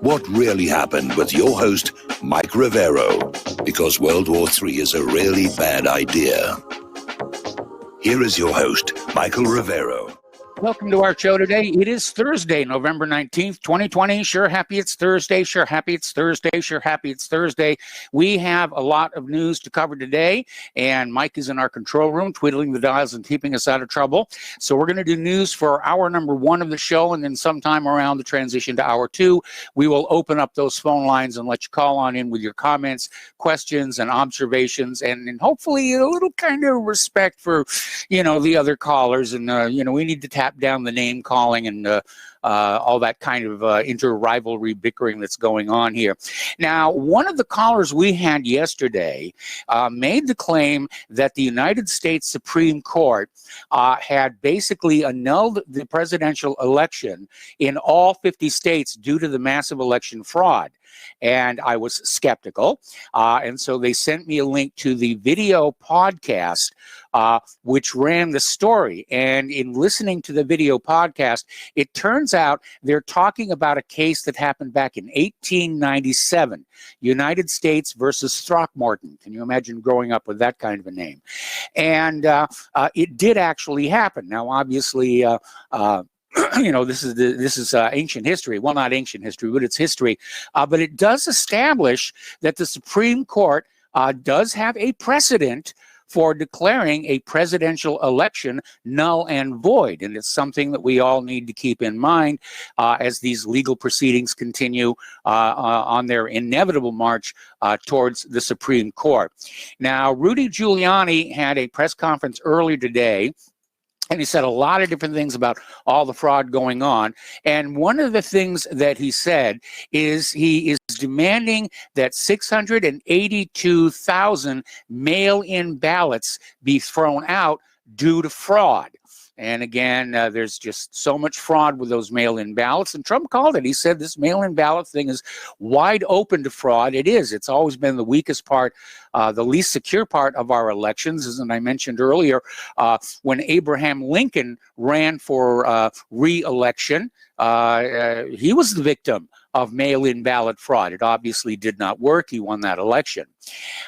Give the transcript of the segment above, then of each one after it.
what really happened with your host, Mike Rivero, because World War III is a really bad idea. Here is your host, Michael Rivero. Welcome to our show today. It is Thursday, November 19th, 2020. Sure happy it's Thursday. Sure happy it's Thursday. Sure happy it's Thursday. We have a lot of news to cover today, and Mike is in our control room, twiddling the dials and keeping us out of trouble. So we're going to do news for hour number one of the show, and then sometime around the transition to hour two, we will open up those phone lines and let you call on in with your comments, questions, and observations, and hopefully a little kind of respect for, the other callers. And, we need to tap down the name calling and all that kind of inter-rivalry bickering that's going on here. Now, one of the callers we had yesterday made the claim that the United States Supreme Court had basically annulled the presidential election in all 50 states due to the massive election fraud. And I was skeptical. And so they sent me a link to the video podcast, which ran the story. And in listening to the video podcast, it turns out they're talking about a case that happened back in 1897, United States versus Throckmorton. Can you imagine growing up with that kind of a name? And it did actually happen. Now, obviously, this is ancient history. Well, not ancient history, but it's history. But it does establish that the Supreme Court does have a precedent for declaring a presidential election null and void. And it's something that we all need to keep in mind as these legal proceedings continue on their inevitable march towards the Supreme Court. Now, Rudy Giuliani had a press conference earlier today, and he said a lot of different things about all the fraud going on. And one of the things that he said is he is demanding that 682,000 mail-in ballots be thrown out due to fraud. And again, there's just so much fraud with those mail-in ballots. And Trump called it. He said this mail-in ballot thing is wide open to fraud. It is. It's always been the weakest part, the least secure part of our elections. As I mentioned earlier, when Abraham Lincoln ran for re-election, he was the victim of mail-in ballot fraud. It obviously did not work. He won that election.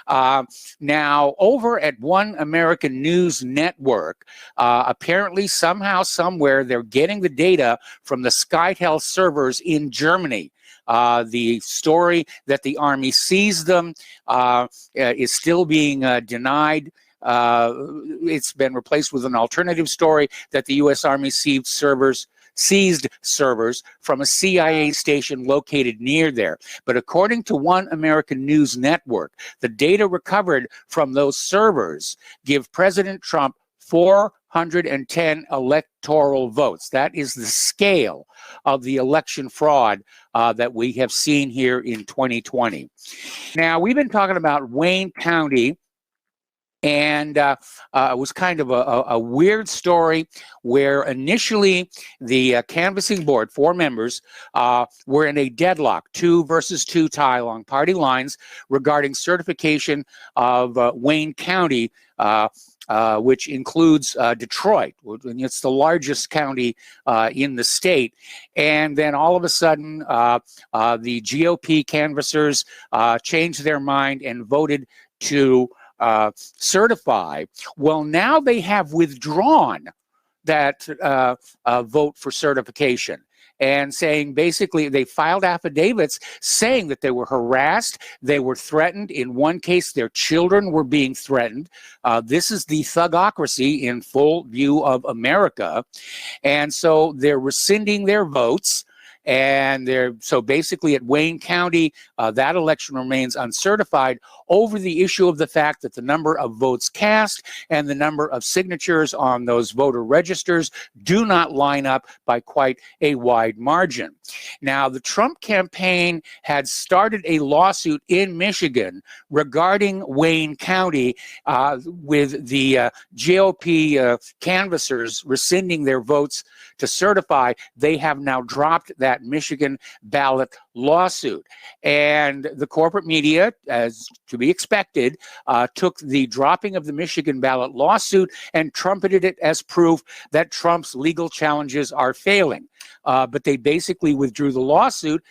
Now, over at One American News Network, apparently somehow, somewhere, they're getting the data from the Skytel servers in Germany. The story that the Army seized them is still being denied. It's been replaced with an alternative story that the U.S. Army seized servers from a CIA station located near there. But according to One American News Network, the data recovered from those servers give President Trump 410 electoral votes. That is the scale of the election fraud that we have seen here in 2020. Now, we've been talking about Wayne County, and it was kind of a weird story where initially the canvassing board, 4 members, were in a deadlock, 2 versus 2 tie along party lines regarding certification of Wayne County, which includes Detroit. And it's the largest county in the state. And then all of a sudden, the GOP canvassers changed their mind and voted to certify. Well, now they have withdrawn that vote for certification, and saying basically they filed affidavits saying that they were harassed, they were threatened. In one case, their children were being threatened. This is the thugocracy in full view of America. And so they're rescinding their votes. And so basically at Wayne County, that election remains uncertified over the issue of the fact that the number of votes cast and the number of signatures on those voter registers do not line up by quite a wide margin. Now, the Trump campaign had started a lawsuit in Michigan regarding Wayne County with the GOP canvassers rescinding their votes to certify. They have now dropped that Michigan ballot lawsuit. And the corporate media, as to be expected, took the dropping of the Michigan ballot lawsuit and trumpeted it as proof that Trump's legal challenges are failing. But they basically withdrew the lawsuit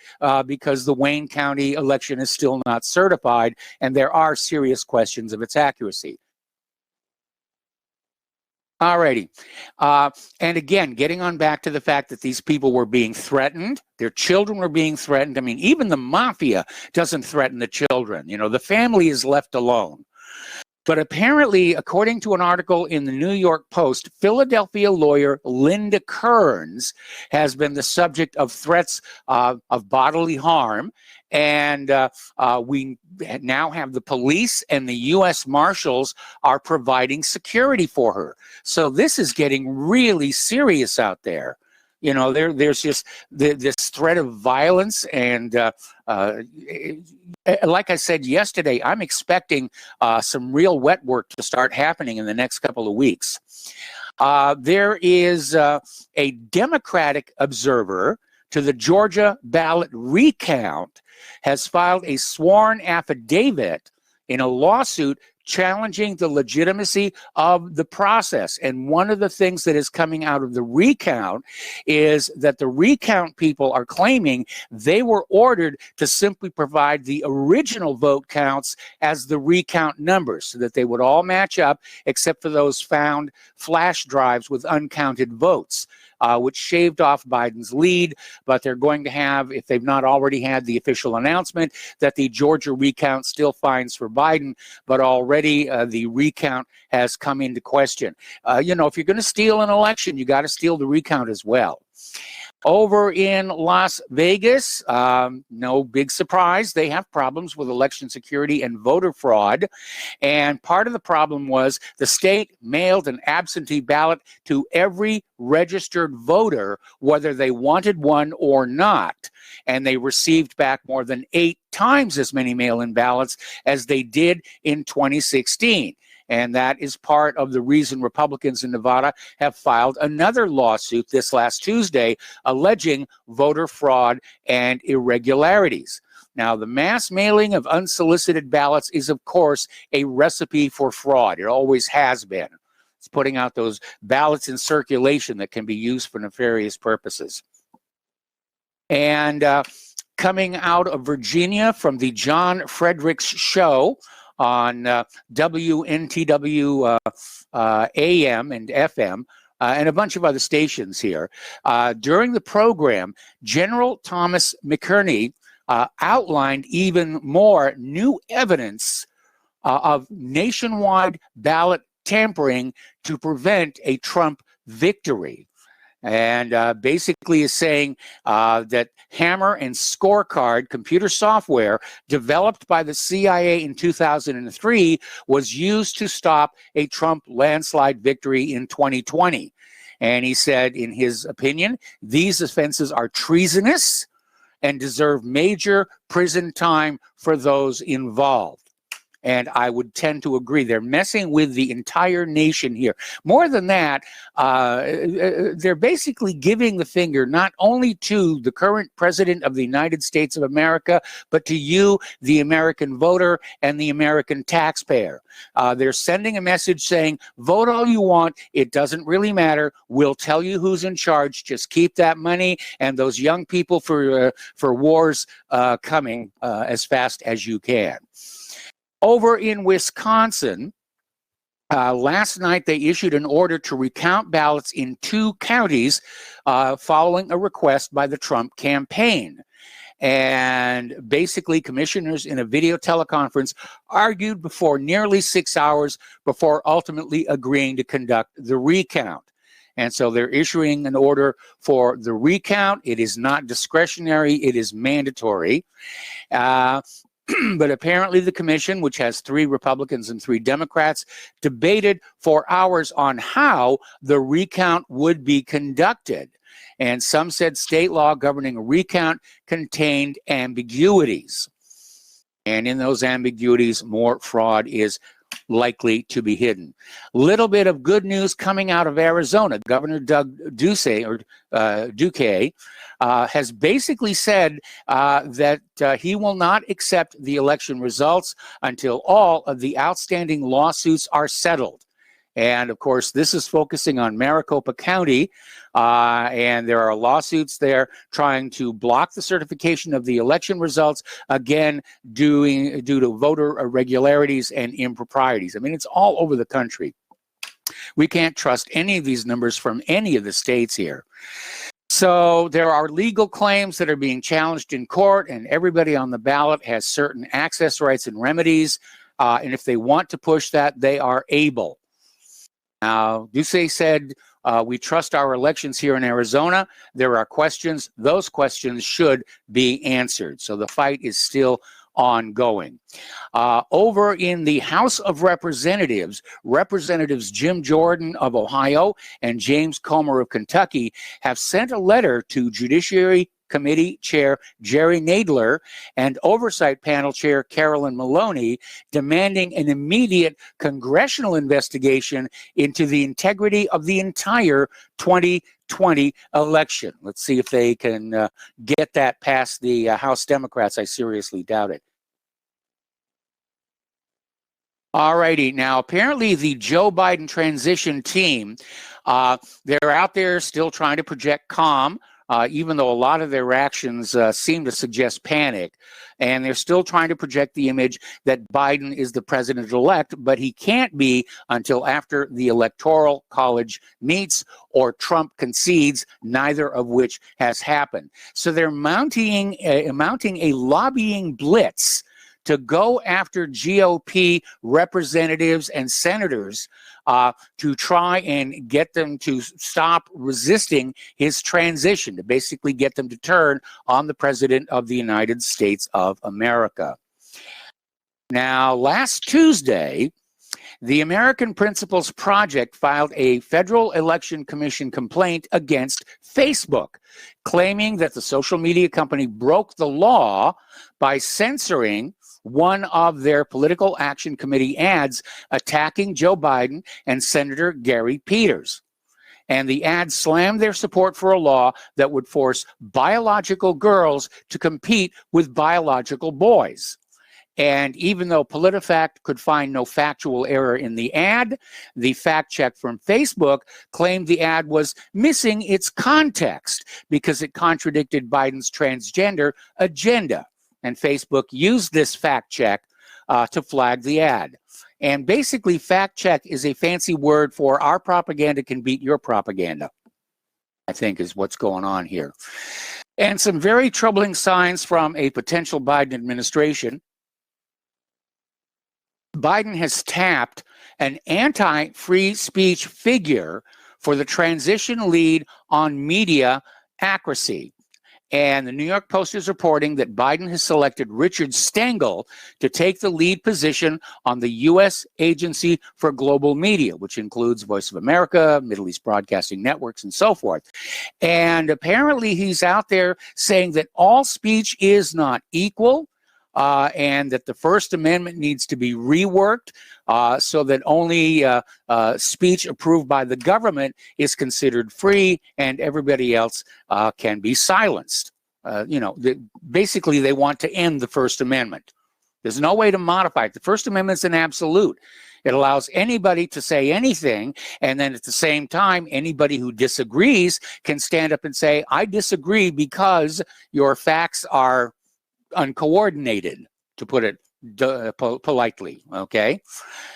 because the Wayne County election is still not certified, and there are serious questions of its accuracy. Alrighty. And again, getting on back to the fact that these people were being threatened, their children were being threatened. I mean, even the mafia doesn't threaten the children. You know, the family is left alone. But apparently, according to an article in the New York Post, Philadelphia lawyer Linda Kearns has been the subject of threats of bodily harm. And we now have the police and the U.S. Marshals are providing security for her. So this is getting really serious out there. You know, there's just this threat of violence, and like I said yesterday, I'm expecting some real wet work to start happening in the next couple of weeks. There is a Democratic observer to the Georgia ballot recount has filed a sworn affidavit in a lawsuit challenging the legitimacy of the process. And one of the things that is coming out of the recount is that the recount people are claiming they were ordered to simply provide the original vote counts as the recount numbers so that they would all match up except for those found flash drives with uncounted votes. Which shaved off Biden's lead, but they're going to have, if they've not already had the official announcement, that the Georgia recount still finds for Biden, but already the recount has come into question. You know, if you're going to steal an election, you got to steal the recount as well. Over in Las Vegas, no big surprise, they have problems with election security and voter fraud. And part of the problem was the state mailed an absentee ballot to every registered voter, whether they wanted one or not. And they received back more than 8 times as many mail-in ballots as they did in 2016. And that is part of the reason Republicans in Nevada have filed another lawsuit this last Tuesday alleging voter fraud and irregularities. Now, the mass mailing of unsolicited ballots is, of course, a recipe for fraud. It always has been. It's putting out those ballots in circulation that can be used for nefarious purposes. And coming out of Virginia from the John Fredericks Show on WNTW AM and FM, and a bunch of other stations here. During the program, General Thomas McCurney outlined even more new evidence of nationwide ballot tampering to prevent a Trump victory. And basically is saying that Hammer and Scorecard computer software developed by the CIA in 2003 was used to stop a Trump landslide victory in 2020. And he said, in his opinion, these offenses are treasonous and deserve major prison time for those involved. And I would tend to agree. They're messing with the entire nation here. More than that, they're basically giving the finger not only to the current president of the United States of America, but to you, the American voter and the American taxpayer. They're sending a message saying, vote all you want. It doesn't really matter. We'll tell you who's in charge. Just keep that money and those young people for wars coming as fast as you can. Over in Wisconsin, last night they issued an order to recount ballots in 2 counties following a request by the Trump campaign. And basically, commissioners in a video teleconference argued for nearly 6 hours before ultimately agreeing to conduct the recount. And so they're issuing an order for the recount. It is not discretionary, it is mandatory. But apparently the commission, which has 3 Republicans and 3 Democrats, debated for hours on how the recount would be conducted. And some said state law governing a recount contained ambiguities. And in those ambiguities, more fraud is likely to be hidden. Little bit of good news coming out of Arizona. Governor Doug Ducey, has basically said that he will not accept the election results until all of the outstanding lawsuits are settled. And of course, this is focusing on Maricopa County, and there are lawsuits there trying to block the certification of the election results, again, due to voter irregularities and improprieties. I mean, it's all over the country. We can't trust any of these numbers from any of the states here. So there are legal claims that are being challenged in court, and everybody on the ballot has certain access rights and remedies. And if they want to push that, they are able. Now, Ducey said, we trust our elections here in Arizona. There are questions. Those questions should be answered. So the fight is still ongoing. Over in the House of Representatives, Representatives Jim Jordan of Ohio and James Comer of Kentucky have sent a letter to Judiciary Committee Chair Jerry Nadler and Oversight Panel Chair Carolyn Maloney, demanding an immediate congressional investigation into the integrity of the entire 2020 election. Let's see if they can get that past the House Democrats. I seriously doubt it. All righty. Now, apparently the Joe Biden transition team, they're out there still trying to project calm. Even though a lot of their actions seem to suggest panic, and they're still trying to project the image that Biden is the president-elect, but he can't be until after the Electoral College meets or Trump concedes, neither of which has happened. So they're mounting a lobbying blitz to go after GOP representatives and senators to try and get them to stop resisting his transition, to basically get them to turn on the President of the United States of America. Now, last Tuesday, the American Principles Project filed a Federal Election Commission complaint against Facebook, claiming that the social media company broke the law by censoring one of their Political Action Committee ads attacking Joe Biden and Senator Gary Peters. And the ad slammed their support for a law that would force biological girls to compete with biological boys. And even though PolitiFact could find no factual error in the ad, the fact check from Facebook claimed the ad was missing its context because it contradicted Biden's transgender agenda. And Facebook used this fact check to flag the ad. And basically, fact check is a fancy word for our propaganda can beat your propaganda, I think is what's going on here. And some very troubling signs from a potential Biden administration. Biden has tapped an anti-free speech figure for the transition lead on media accuracy. And the New York Post is reporting that Biden has selected Richard Stengel to take the lead position on the U.S. Agency for Global Media, which includes Voice of America, Middle East Broadcasting Networks, and so forth. And apparently he's out there saying that all speech is not equal, and that the First Amendment needs to be reworked so that only speech approved by the government is considered free and everybody else can be silenced. Basically, they want to end the First Amendment. There's no way to modify it. The First Amendment's an absolute. It allows anybody to say anything, and then at the same time, anybody who disagrees can stand up and say, I disagree because your facts are uncoordinated, to put it politely, okay?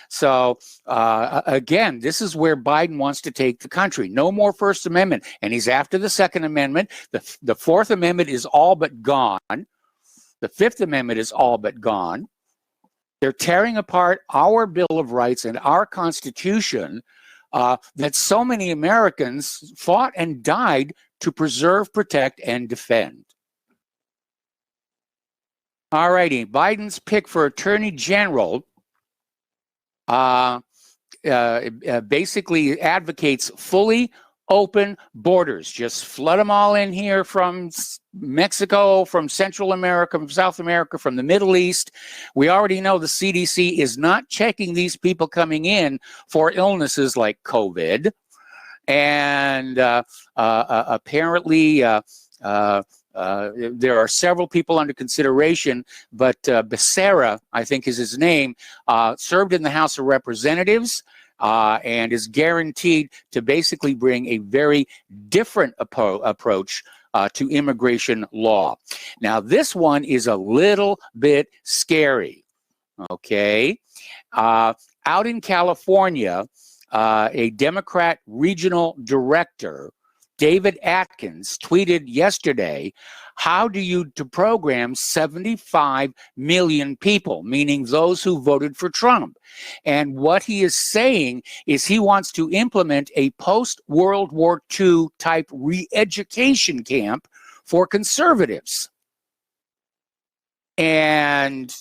So, again, this is where Biden wants to take the country. No more First Amendment, and he's after the Second Amendment. The Fourth Amendment is all but gone. The Fifth Amendment is all but gone. They're tearing apart our Bill of Rights and our Constitution that so many Americans fought and died to preserve, protect, and defend. All righty, Biden's pick for Attorney General basically advocates fully open borders. Just flood them all in here from Mexico, from Central America, from South America, from the Middle East. We already know the CDC is not checking these people coming in for illnesses like COVID. And apparently, there are several people under consideration, but Becerra, I think is his name, served in the House of Representatives and is guaranteed to basically bring a very different approach to immigration law. Now, this one is a little bit scary, okay? Out in California, a Democrat regional director, David Atkins, tweeted yesterday, how do you program 75 million people, meaning those who voted for Trump? And what he is saying is he wants to implement a post-World War II type re-education camp for conservatives. And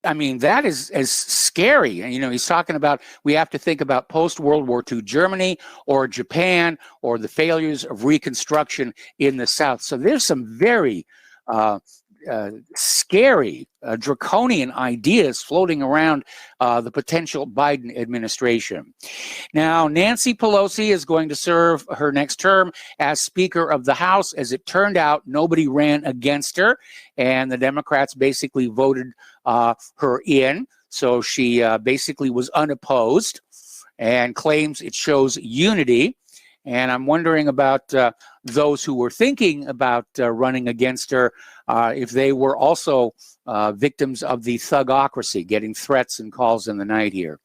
I mean, that is as scary. You know, he's talking about we have to think about post-World War II Germany or Japan or the failures of Reconstruction in the South. So there's some very scary, draconian ideas floating around the potential Biden administration. Now, Nancy Pelosi is going to serve her next term as Speaker of the House. As it turned out, nobody ran against her, and the Democrats basically voted her in. So she basically was unopposed and claims it shows unity. And I'm wondering about those who were thinking about running against her, if they were also victims of the thugocracy, getting threats and calls in the night here.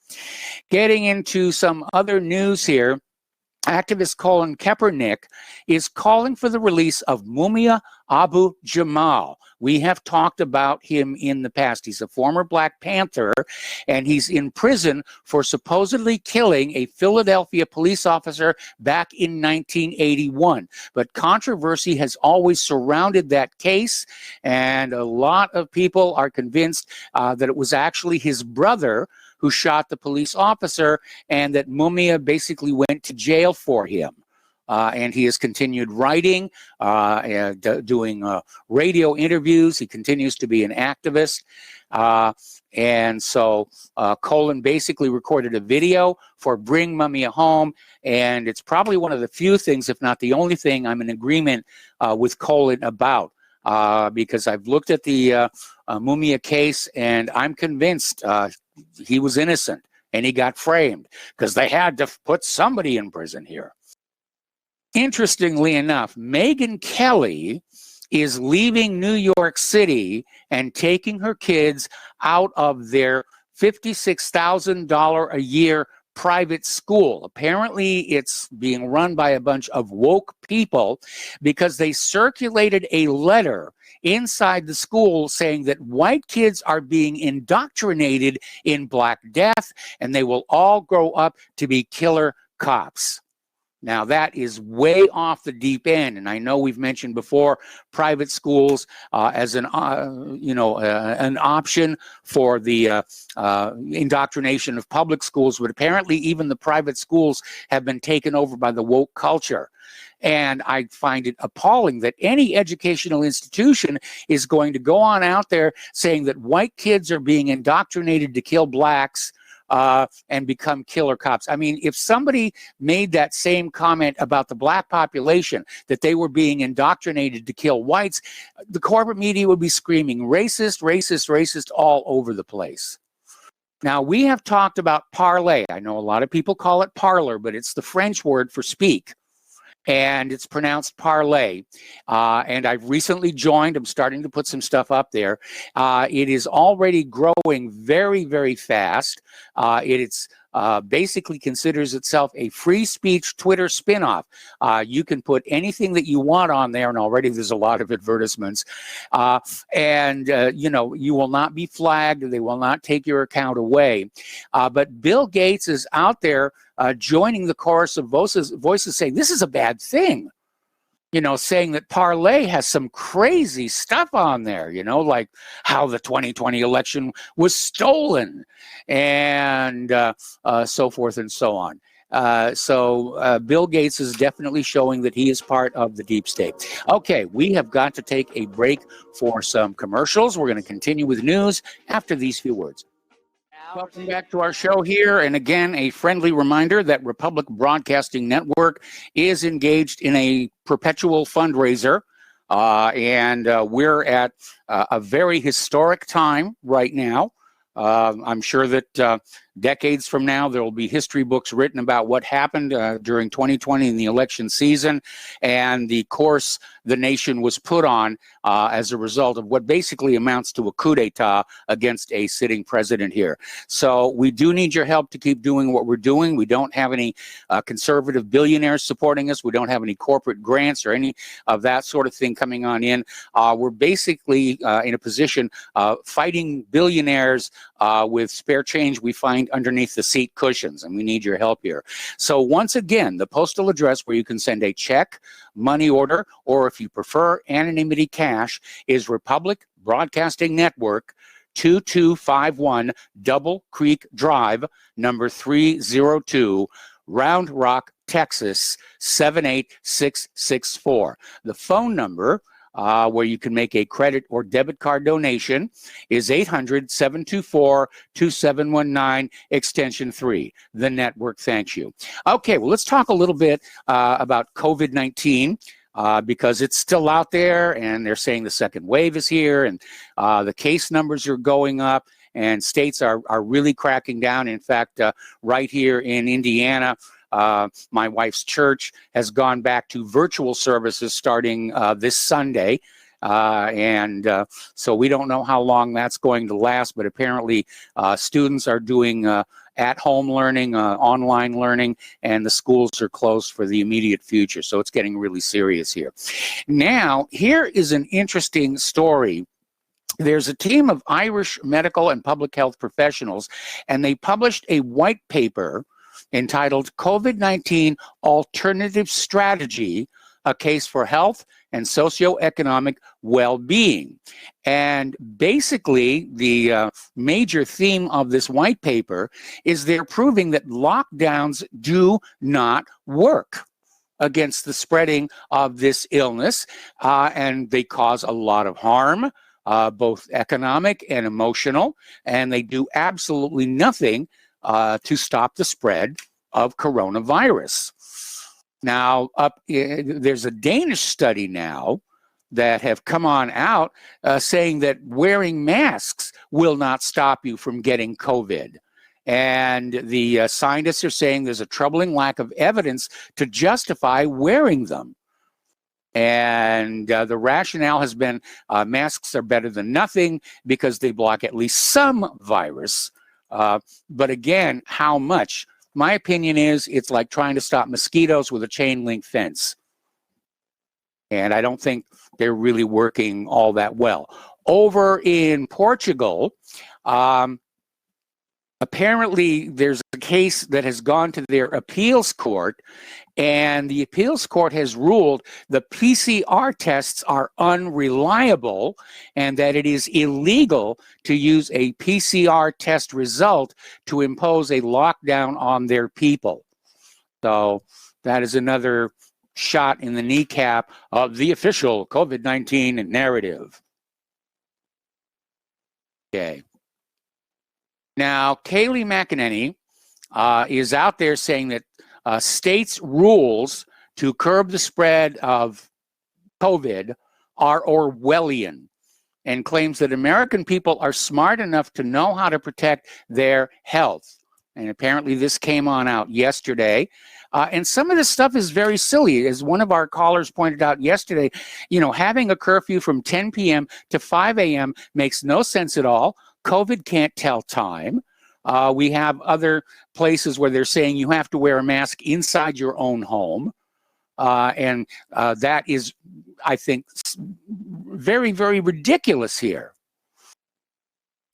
Getting into some other news here, activist Colin Kaepernick is calling for the release of Mumia Abu Jamal. We have talked about him in the past. He's a former Black Panther, and he's in prison for supposedly killing a Philadelphia police officer back in 1981. But controversy has always surrounded that case, and a lot of people are convinced that it was actually his brother who shot the police officer, and that Mumia basically went to jail for him. And he has continued writing, and doing radio interviews. He continues to be an activist. And so Colin basically recorded a video for Bring Mumia Home. And it's probably one of the few things, if not the only thing, I'm in agreement with Colin about. Because I've looked at the Mumia case, and I'm convinced he was innocent and he got framed because they had to put somebody in prison here. Interestingly enough, Megyn Kelly is leaving New York City and taking her kids out of their $56,000 a year private school. Apparently, it's being run by a bunch of woke people because they circulated a letter inside the school saying that white kids are being indoctrinated in Black death and they will all grow up to be killer cops. Now, that is way off the deep end, and I know we've mentioned before private schools as an option for the indoctrination of public schools, but apparently even the private schools have been taken over by the woke culture. And I find it appalling that any educational institution is going to go on out there saying that white kids are being indoctrinated to kill blacks and become killer cops. I mean, if somebody made that same comment about the black population, that they were being indoctrinated to kill whites, the corporate media would be screaming racist, racist, racist all over the place. Now, we have talked about parlay. I know a lot of people call it parlor, but it's the French word for speak. And it's pronounced parlay. And I've recently joined. I'm starting to put some stuff up there. It is already growing very, very fast. It's basically considers itself a free speech Twitter spinoff. You can put anything that you want on there, and already there's a lot of advertisements. You will not be flagged. They will not take your account away. But Bill Gates is out there joining the chorus of voices saying this is a bad thing. Saying that parlay has some crazy stuff on there, like how the 2020 election was stolen and so forth and so on. So Bill Gates is definitely showing that he is part of the deep state. Okay, we have got to take a break for some commercials. We're going to continue with news after these few words. Welcome back to our show here. And again, a friendly reminder that Republic Broadcasting Network is engaged in a perpetual fundraiser. And we're at a very historic time right now. I'm sure that decades from now, there will be history books written about what happened during 2020 in the election season and the course the nation was put on as a result of what basically amounts to a coup d'etat against a sitting president here. So we do need your help to keep doing what we're doing. We don't have any conservative billionaires supporting us. We don't have any corporate grants or any of that sort of thing coming on in. We're basically in a position fighting billionaires with spare change we find underneath the seat cushions, and we need your help here. So once again, the postal address where you can send a check, money order, or if you prefer anonymity cash is Republic Broadcasting Network, 2251 Double Creek Drive, number 302, Round Rock, Texas, 78664. The phone number where you can make a credit or debit card donation is 800-724-2719, extension 3. The network thanks you. Okay, well, let's talk a little bit about COVID-19 because it's still out there, and they're saying the second wave is here, and the case numbers are going up, and states are really cracking down. In fact, right here in Indiana, my wife's church has gone back to virtual services starting this Sunday. So we don't know how long that's going to last, but apparently students are doing at-home learning, online learning, and the schools are closed for the immediate future. So it's getting really serious here. Now, here is an interesting story. There's a team of Irish medical and public health professionals, and they published a white paper entitled COVID-19 Alternative Strategy, a Case for Health and Socioeconomic Well-Being. And basically, the major theme of this white paper is they're proving that lockdowns do not work against the spreading of this illness, and they cause a lot of harm, both economic and emotional, and they do absolutely nothing to stop the spread of coronavirus. Now, there's a Danish study now that have come on out saying that wearing masks will not stop you from getting COVID. And the scientists are saying there's a troubling lack of evidence to justify wearing them. And the rationale has been masks are better than nothing because they block at least some virus. But again, how much? My opinion is it's like trying to stop mosquitoes with a chain link fence. And I don't think they're really working all that well. Over in Portugal, apparently there's a case that has gone to their appeals court, and the appeals court has ruled the PCR tests are unreliable and that it is illegal to use a PCR test result to impose a lockdown on their people. So that is another shot in the kneecap of the official COVID-19 narrative. Okay. Now, Kayleigh McEnany is out there saying that states' rules to curb the spread of COVID are Orwellian, and claims that American people are smart enough to know how to protect their health. And apparently this came on out yesterday. And some of this stuff is very silly. As one of our callers pointed out yesterday, you know, having a curfew from 10 p.m. to 5 a.m. makes no sense at all. COVID can't tell time. We have other places where they're saying you have to wear a mask inside your own home. And that is, I think, very, very ridiculous here.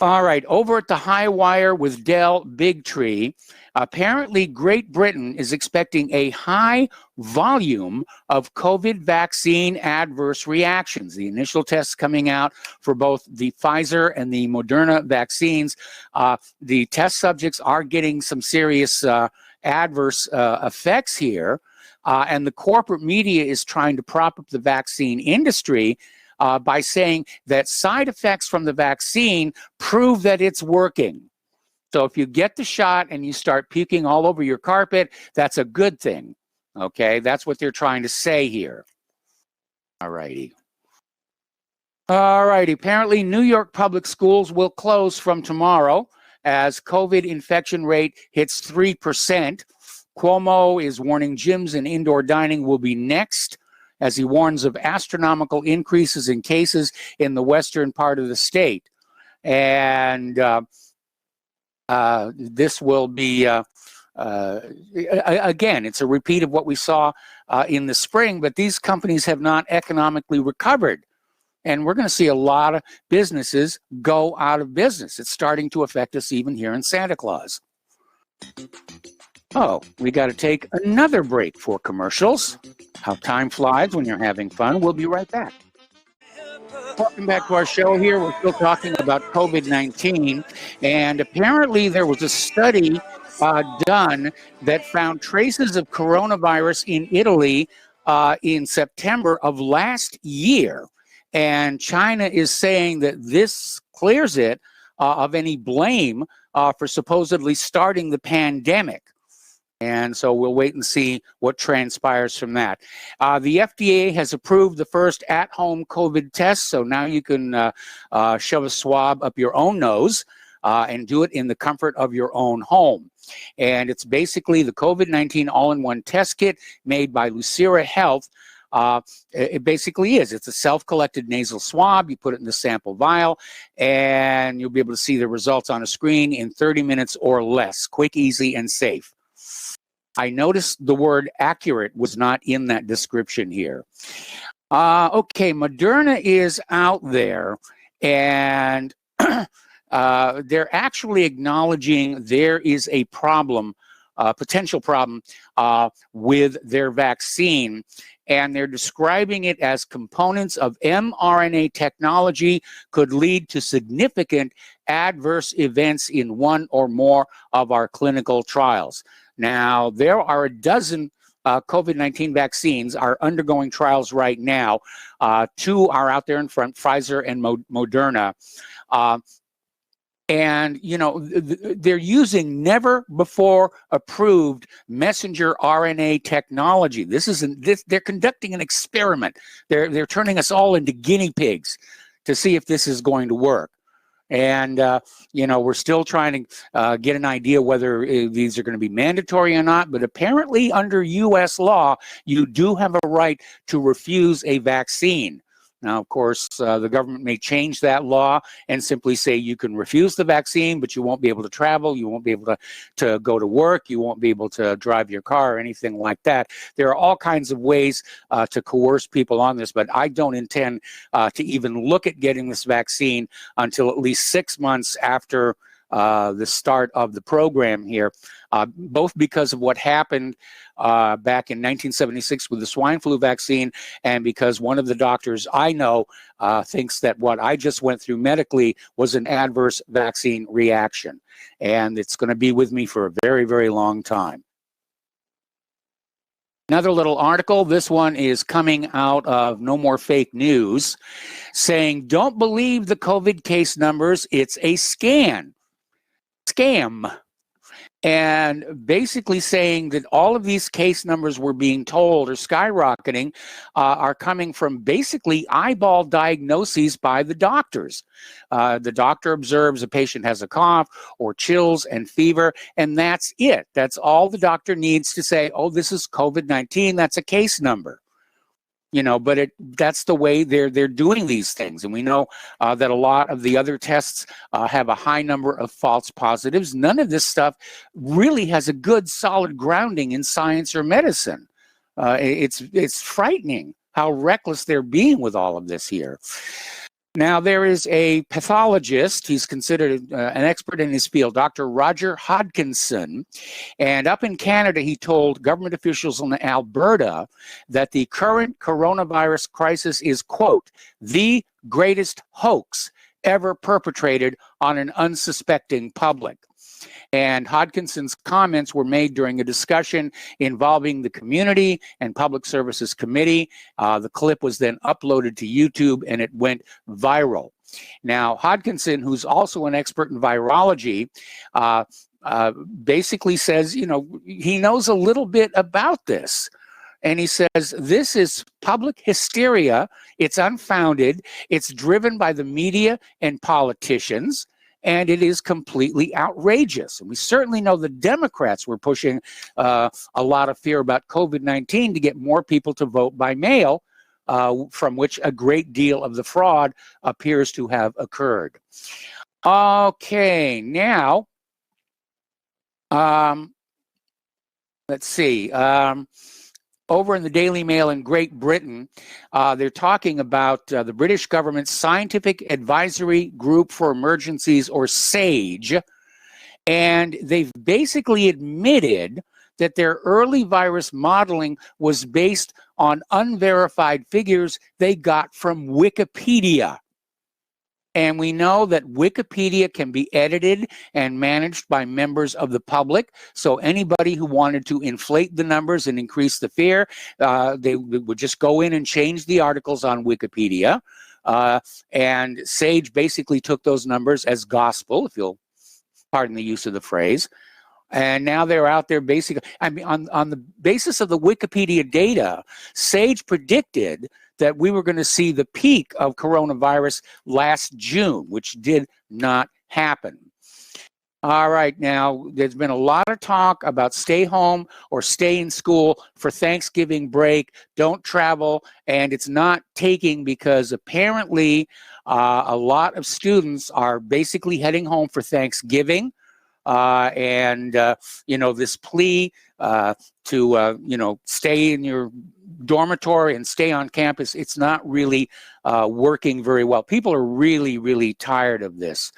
All right, over at the high wire with Dell Bigtree, apparently Great Britain is expecting a high volume of COVID vaccine adverse reactions. The initial tests coming out for both the Pfizer and the Moderna vaccines, the test subjects are getting some serious adverse effects here. And the corporate media is trying to prop up the vaccine industry by saying that side effects from the vaccine prove that it's working. So if you get the shot and you start puking all over your carpet, that's a good thing. Okay, that's what they're trying to say here. All righty. All righty. Apparently, New York public schools will close from tomorrow as COVID infection rate hits 3%. Cuomo is warning gyms and indoor dining will be next, as he warns of astronomical increases in cases in the western part of the state. And this will be, again, it's a repeat of what we saw in the spring, but these companies have not economically recovered. And we're going to see a lot of businesses go out of business. It's starting to affect us even here in Santa Claus. Oh, we got to take another break for commercials. How time flies when you're having fun. We'll be right back. Welcome back to our show here. We're still talking about COVID-19. And apparently there was a study done that found traces of coronavirus in Italy in September of last year. And China is saying that this clears it of any blame for supposedly starting the pandemic. And so we'll wait and see what transpires from that. The FDA has approved the first at-home COVID test, so now you can shove a swab up your own nose and do it in the comfort of your own home. And it's basically the COVID-19 all-in-one test kit made by Lucira Health. It basically is. It's a self-collected nasal swab. You put it in the sample vial, and you'll be able to see the results on a screen in 30 minutes or less. Quick, easy, and safe. I noticed the word accurate was not in that description here. Okay, Moderna is out there, and they're actually acknowledging there is a problem, potential problem with their vaccine, and they're describing it as components of mRNA technology could lead to significant adverse events in one or more of our clinical trials. Now, there are a dozen COVID-19 vaccines are undergoing trials right now. 2 are out there in front, Pfizer and Moderna. And, you know, they're using never before approved messenger RNA technology. They're conducting an experiment. They're turning us all into guinea pigs to see if this is going to work. And, you know, we're still trying to get an idea whether these are going to be mandatory or not. But apparently under U.S. law, you do have a right to refuse a vaccine. Now, of course, the government may change that law and simply say you can refuse the vaccine, but you won't be able to travel, you won't be able to go to work, you won't be able to drive your car or anything like that. There are all kinds of ways to coerce people on this, but I don't intend to even look at getting this vaccine until at least 6 months after the start of the program here, both because of what happened back in 1976 with the swine flu vaccine, and because one of the doctors I know thinks that what I just went through medically was an adverse vaccine reaction. And it's going to be with me for a very, very long time. Another little article, this one is coming out of No More Fake News, saying, don't believe the COVID case numbers, it's a scam. And basically saying that all of these case numbers we're being told are skyrocketing are coming from basically eyeball diagnoses by the doctors. The doctor observes a patient has a cough or chills and fever, and that's it. That's all the doctor needs to say, oh, this is COVID-19, that's a case number. You know, but that's the way they're doing these things. And we know that a lot of the other tests have a high number of false positives. None of this stuff really has a good solid grounding in science or medicine. It's frightening how reckless they're being with all of this here. Now, there is a pathologist, he's considered an expert in his field, Dr. Roger Hodkinson, and up in Canada, he told government officials in Alberta that the current coronavirus crisis is, quote, the greatest hoax ever perpetrated on an unsuspecting public. And Hodgkinson's comments were made during a discussion involving the Community and Public Services Committee. The clip was then uploaded to YouTube and it went viral. Now, Hodgkinson, who's also an expert in virology, basically says, you know, he knows a little bit about this. And he says, this is public hysteria. It's unfounded. It's driven by the media and politicians. And it is completely outrageous. And we certainly know the Democrats were pushing a lot of fear about COVID-19 to get more people to vote by mail, from which a great deal of the fraud appears to have occurred. Okay, now, let's see. Over in the Daily Mail in Great Britain, they're talking about the British government's Scientific Advisory Group for Emergencies, or SAGE, and they've basically admitted that their early virus modeling was based on unverified figures they got from Wikipedia. And we know that Wikipedia can be edited and managed by members of the public. So anybody who wanted to inflate the numbers and increase the fear, they would just go in and change the articles on Wikipedia. And SAGE basically took those numbers as gospel, if you'll pardon the use of the phrase. And now they're out there basically, I mean, on the basis of the Wikipedia data, SAGE predicted that we were going to see the peak of coronavirus last June, which did not happen. All right, now, there's been a lot of talk about stay home or stay in school for Thanksgiving break, don't travel, and it's not taking because apparently a lot of students are basically heading home for Thanksgiving. You know, this plea to, you know, stay in your dormitory and stay on campus, it's not really working very well. People are really, really tired of this.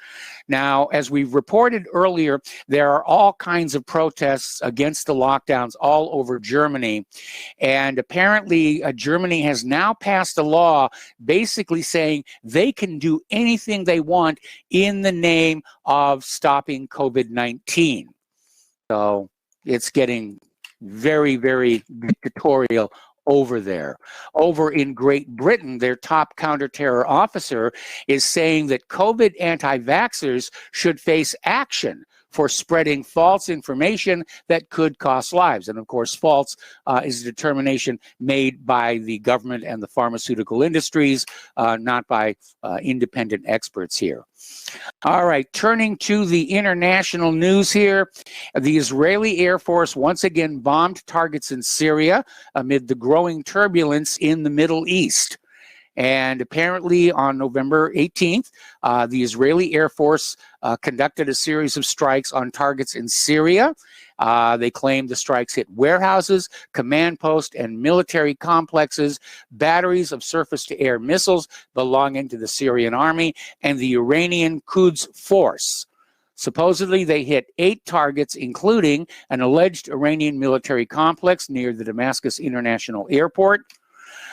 Now, as we've reported earlier, there are all kinds of protests against the lockdowns all over Germany. And apparently, Germany has now passed a law basically saying they can do anything they want in the name of stopping COVID-19. So it's getting very, very dictatorial over there. Over in Great Britain, their top counterterror officer is saying that COVID anti-vaxxers should face action for spreading false information that could cost lives. And of course, false is a determination made by the government and the pharmaceutical industries, not by independent experts here. All right, turning to the international news here, the Israeli Air Force once again bombed targets in Syria amid the growing turbulence in the Middle East. And apparently on November 18th, the Israeli Air Force conducted a series of strikes on targets in Syria. They claimed the strikes hit warehouses, command posts, and military complexes, batteries of surface-to-air missiles belonging to the Syrian army, and the Iranian Quds Force. Supposedly, they hit 8 targets, including an alleged Iranian military complex near the Damascus International Airport,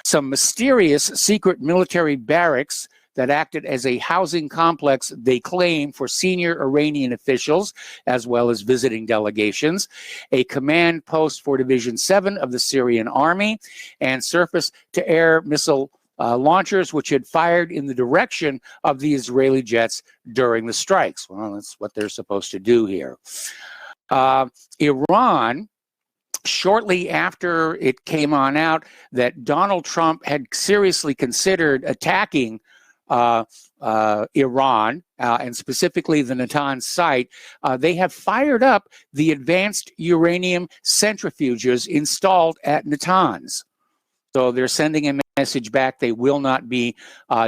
some mysterious secret military barracks that acted as a housing complex, they claim, for senior Iranian officials, as well as visiting delegations, a command post for Division 7 of the Syrian Army, and surface-to-air missile launchers, which had fired in the direction of the Israeli jets during the strikes. Well, that's what they're supposed to do here. Iran, shortly after it came on out that Donald Trump had seriously considered attacking Iran, and specifically the Natanz site, they have fired up the advanced uranium centrifuges installed at Natanz. So they're sending a message back they will not be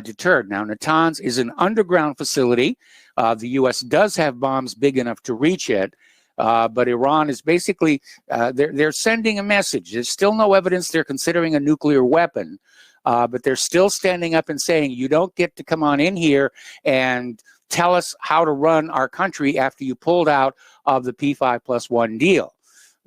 deterred. Now, Natanz is an underground facility. The U.S. does have bombs big enough to reach it. But Iran is basically, they're sending a message. There's still no evidence they're considering a nuclear weapon, but they're still standing up and saying, you don't get to come on in here and tell us how to run our country after you pulled out of the P5+1 deal.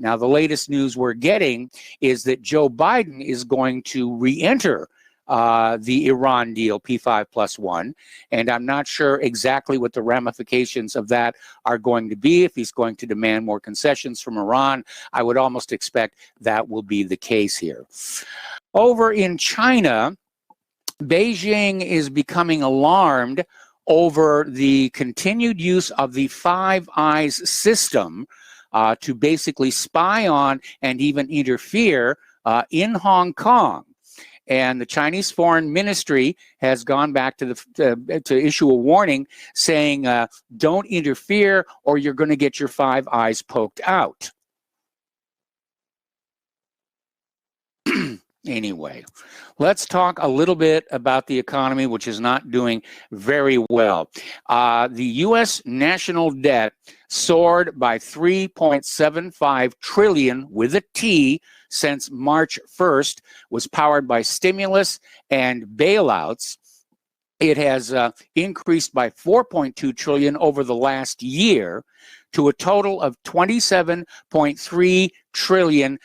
Now, the latest news we're getting is that Joe Biden is going to re-enter the Iran deal, P5+1, and I'm not sure exactly what the ramifications of that are going to be. If he's going to demand more concessions from Iran, I would almost expect that will be the case here. Over in China, Beijing is becoming alarmed over the continued use of the Five Eyes system to basically spy on and even interfere in Hong Kong. And the Chinese Foreign Ministry has gone back to to issue a warning saying, don't interfere or you're going to get your five eyes poked out. Anyway, let's talk a little bit about the economy, which is not doing very well. The U.S. national debt soared by $3.75 trillion with a T since March 1st, was powered by stimulus and bailouts. It has increased by $4.2 trillion over the last year to a total of $27.3 trillion.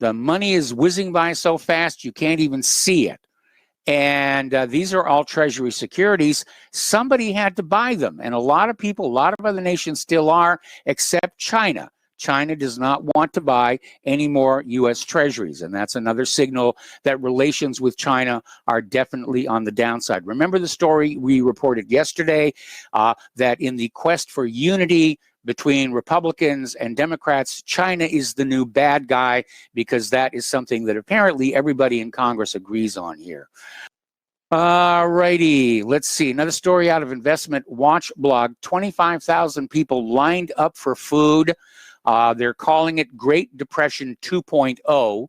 The money is whizzing by so fast you can't even see it. And these are all Treasury securities. Somebody had to buy them. And a lot of people, a lot of other nations still are, except China. China does not want to buy any more U.S. Treasuries. And that's another signal that relations with China are definitely on the downside. Remember the story we reported yesterday that in the quest for unity between Republicans and Democrats, China is the new bad guy, because that is something that apparently everybody in Congress agrees on here. All righty, let's see. Another story out of Investment Watch blog. 25,000 people lined up for food. They're calling it Great Depression 2.0,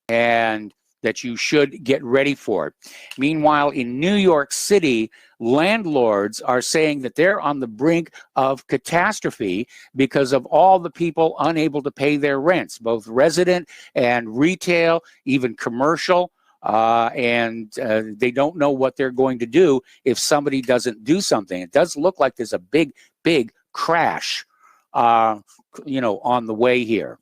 and that you should get ready for it. Meanwhile, in New York City, landlords are saying that they're on the brink of catastrophe because of all the people unable to pay their rents, both resident and retail, even commercial. And they don't know what they're going to do if somebody doesn't do something. It does look like there's a big, big crash, on the way here.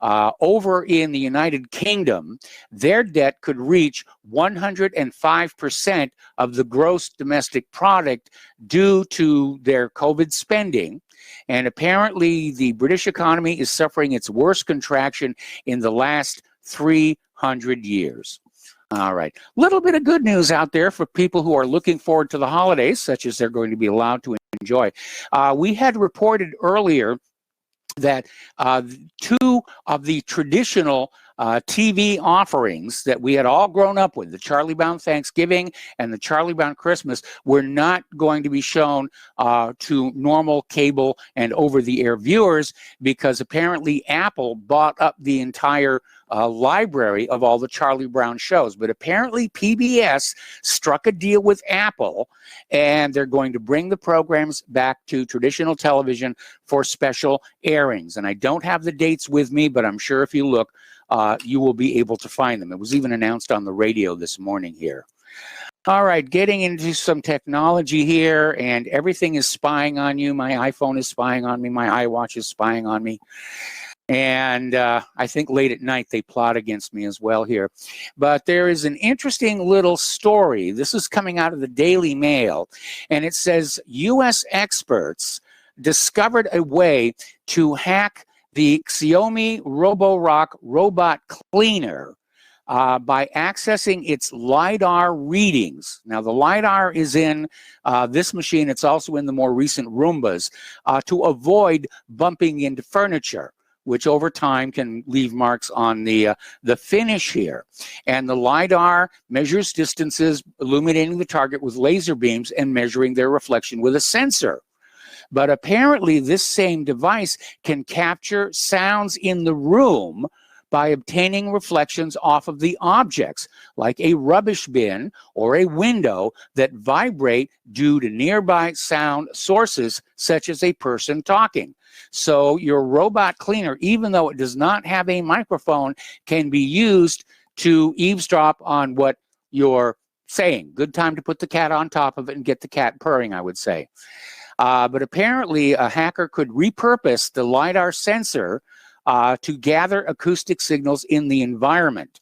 Over in the United Kingdom, their debt could reach 105% of the gross domestic product due to their COVID spending. And apparently the British economy is suffering its worst contraction in the last 300 years. All right. Little bit of good news out there for people who are looking forward to the holidays, such as they're going to be allowed to enjoy. We had reported earlier that two of the traditional TV offerings that we had all grown up with, the Charlie Brown Thanksgiving and the Charlie Brown Christmas, were not going to be shown to normal cable and over-the-air viewers, because apparently Apple bought up the entire library of all the Charlie Brown shows. But apparently PBS struck a deal with Apple, and they're going to bring the programs back to traditional television for special airings. And I don't have the dates with me, but I'm sure if you look, you will be able to find them. It was even announced on the radio this morning here. All right, getting into some technology here, and everything is spying on you. My iPhone is spying on me. My iWatch is spying on me. And I think late at night they plot against me as well here. But there is an interesting little story. This is coming out of the Daily Mail, and it says U.S. experts discovered a way to hack the Xiaomi Roborock robot cleaner by accessing its LiDAR readings. Now, the LiDAR is in this machine. It's also in the more recent Roombas to avoid bumping into furniture, which over time can leave marks on the finish here. And the LiDAR measures distances, illuminating the target with laser beams and measuring their reflection with a sensor. But apparently this same device can capture sounds in the room by obtaining reflections off of the objects, like a rubbish bin or a window, that vibrate due to nearby sound sources, such as a person talking. So your robot cleaner, even though it does not have a microphone, can be used to eavesdrop on what you're saying. Good time to put the cat on top of it and get the cat purring, I would say. But apparently a hacker could repurpose the LiDAR sensor to gather acoustic signals in the environment.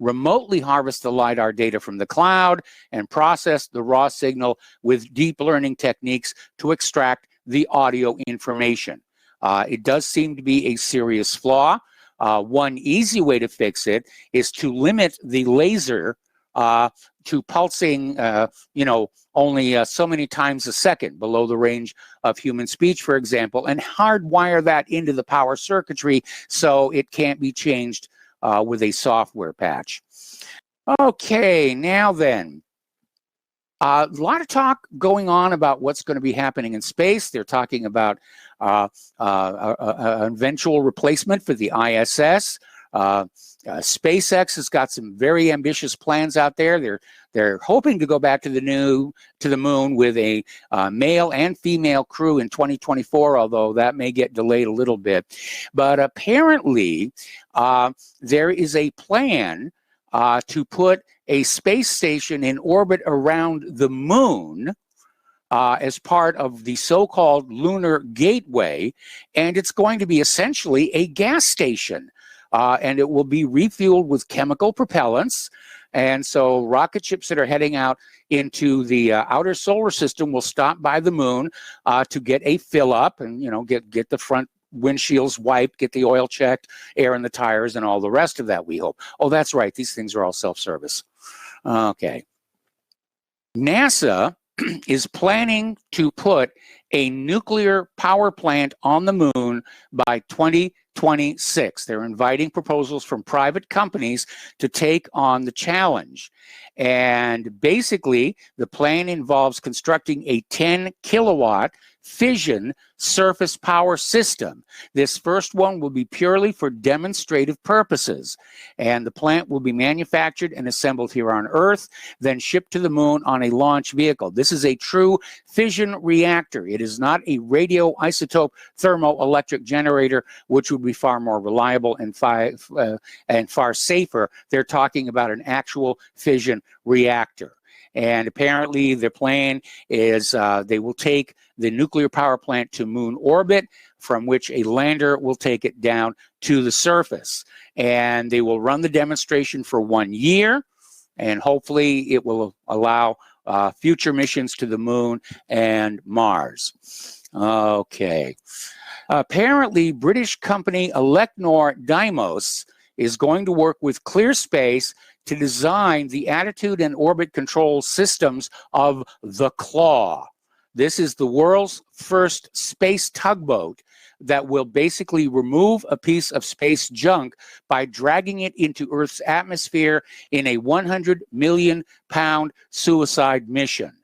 remotely harvest the LiDAR data from the cloud and process the raw signal with deep learning techniques to extract the audio information. It does seem to be a serious flaw. One easy way to fix it is to limit the laser to pulsing, only so many times a second below the range of human speech, for example, and hardwire that into the power circuitry so it can't be changed with a software patch. Okay, now then. A lot of talk going on about what's going to be happening in space. They're talking about an eventual replacement for the ISS. SpaceX has got some very ambitious plans out there. They're hoping to go back to the moon with a male and female crew in 2024, although that may get delayed a little bit. But apparently, there is a plan to put a space station in orbit around the moon as part of the so-called lunar gateway, and it's going to be essentially a gas station, and it will be refueled with chemical propellants. And so rocket ships that are heading out into the outer solar system will stop by the moon to get a fill up and get the front windshields wiped, get the oil checked, air in the tires, and all the rest of that, we hope. Oh, that's right. These things are all self-service. Okay. NASA is planning to put a nuclear power plant on the moon by 2026. They're inviting proposals from private companies to take on the challenge. And basically, the plan involves constructing a 10 kilowatt fission surface power system. This first one will be purely for demonstrative purposes, and the plant will be manufactured and assembled here on Earth, then shipped to the moon on a launch vehicle. This is a true fission reactor. It is not a radioisotope thermoelectric generator, which would be far more reliable and far safer. They're talking about an actual fission reactor. And apparently the plan is they will take the nuclear power plant to moon orbit, from which a lander will take it down to the surface. And they will run the demonstration for 1 year, and hopefully it will allow future missions to the moon and Mars. Okay. Apparently, British company Elecnor Deimos is going to work with ClearSpace to design the attitude and orbit control systems of the Claw. This is the world's first space tugboat that will basically remove a piece of space junk by dragging it into Earth's atmosphere in a 100 million pound suicide mission.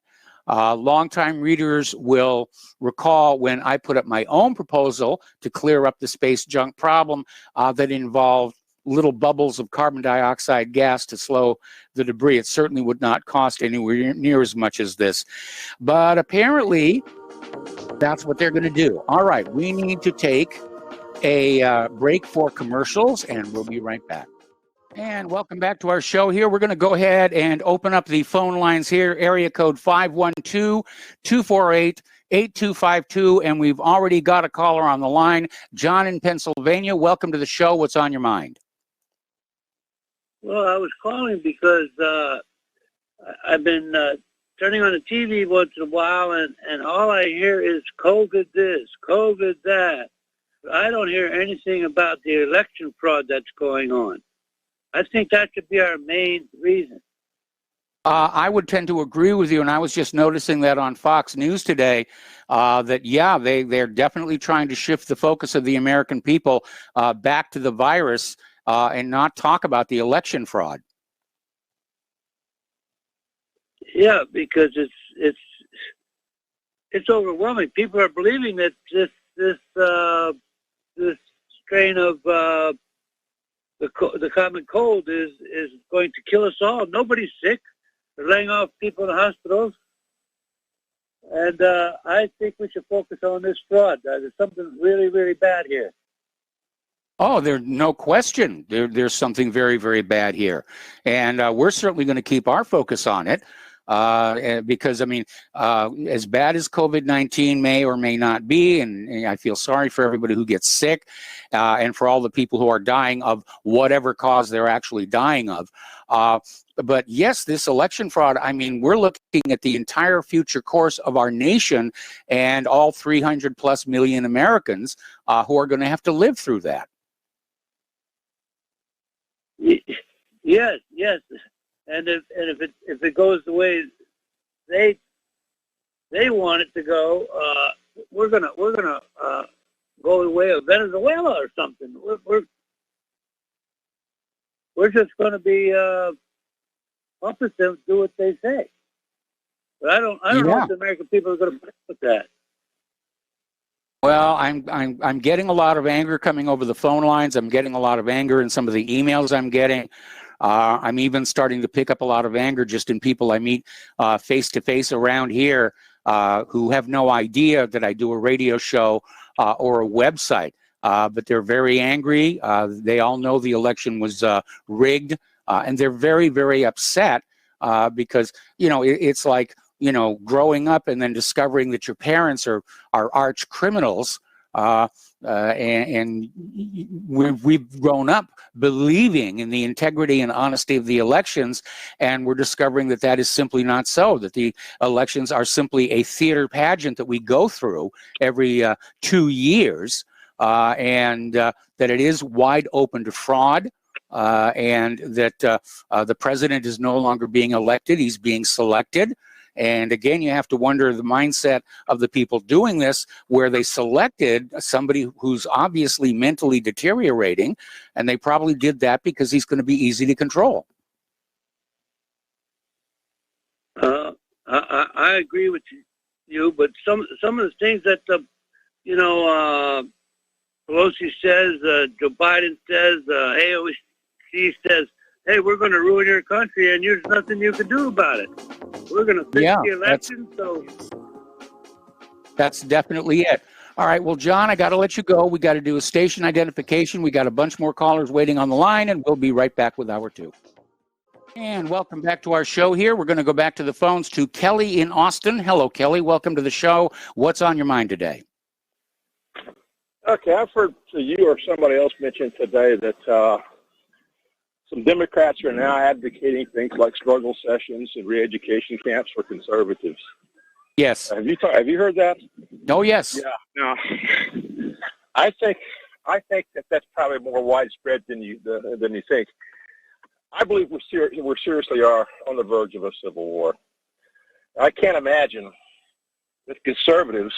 Longtime readers will recall when I put up my own proposal to clear up the space junk problem that involved little bubbles of carbon dioxide gas to slow the debris. It certainly would not cost anywhere near as much as this. But apparently, that's what they're going to do. All right, we need to take a break for commercials, and we'll be right back. And welcome back to our show here. We're going to go ahead and open up the phone lines here, area code 512-248-8252, and we've already got a caller on the line. John in Pennsylvania, welcome to the show. What's on your mind? Well, I was calling because I've been turning on the TV once in a while, and all I hear is COVID this, COVID that. I don't hear anything about the election fraud that's going on. I think that should be our main reason. I would tend to agree with you, and I was just noticing that on Fox News today, that, yeah, they're definitely trying to shift the focus of the American people back to the virus and not talk about the election fraud. Yeah, because it's overwhelming. People are believing that this strain of the common cold is going to kill us all. Nobody's sick. They're laying off people in the hospitals. And I think we should focus on this fraud. There's something really, really bad here. Oh, there's no question. There's something very, very bad here. And we're certainly going to keep our focus on it. because, I mean, as bad as COVID-19 may or may not be, and I feel sorry for everybody who gets sick, and for all the people who are dying of whatever cause they're actually dying of. But yes, this election fraud, I mean, we're looking at the entire future course of our nation and all 300 plus million Americans who are going to have to live through that. Yes, yes. And if it goes the way they want it to go, we're gonna go the way of Venezuela or something. We're just gonna be opposite them, do what they say. But I don't know if the American people are gonna put up with that. Well, I'm getting a lot of anger coming over the phone lines. I'm getting a lot of anger in some of the emails I'm getting. I'm even starting to pick up a lot of anger just in people I meet face to face around here who have no idea that I do a radio show or a website. But they're very angry. They all know the election was rigged, and they're very, very upset because, you know, it's like, you know, growing up and then discovering that your parents are arch criminals. And we've grown up believing in the integrity and honesty of the elections, and we're discovering that that is simply not so, that the elections are simply a theater pageant that we go through every 2 years, and that it is wide open to fraud, and that the president is no longer being elected, he's being selected. And again, you have to wonder the mindset of the people doing this, where they selected somebody who's obviously mentally deteriorating, and they probably did that because he's going to be easy to control. I agree with you, but some of the things that Pelosi says, Joe Biden says, AOC says, hey, we're going to ruin your country, and there's nothing you can do about it. We're going to fix the election, so... That's definitely it. All right, well, John, I got to let you go. We got to do a station identification. We got a bunch more callers waiting on the line, and we'll be right back with hour 2. And welcome back to our show here. We're going to go back to the phones to Kelly in Austin. Hello, Kelly. Welcome to the show. What's on your mind today? Okay, I've heard you or somebody else mention today that some Democrats are now advocating things like struggle sessions and re-education camps for conservatives. Yes. Have you heard that? Oh, yes. Yeah. No. I think that that's probably more widespread than you think. I believe we seriously are on the verge of a civil war. I can't imagine that conservatives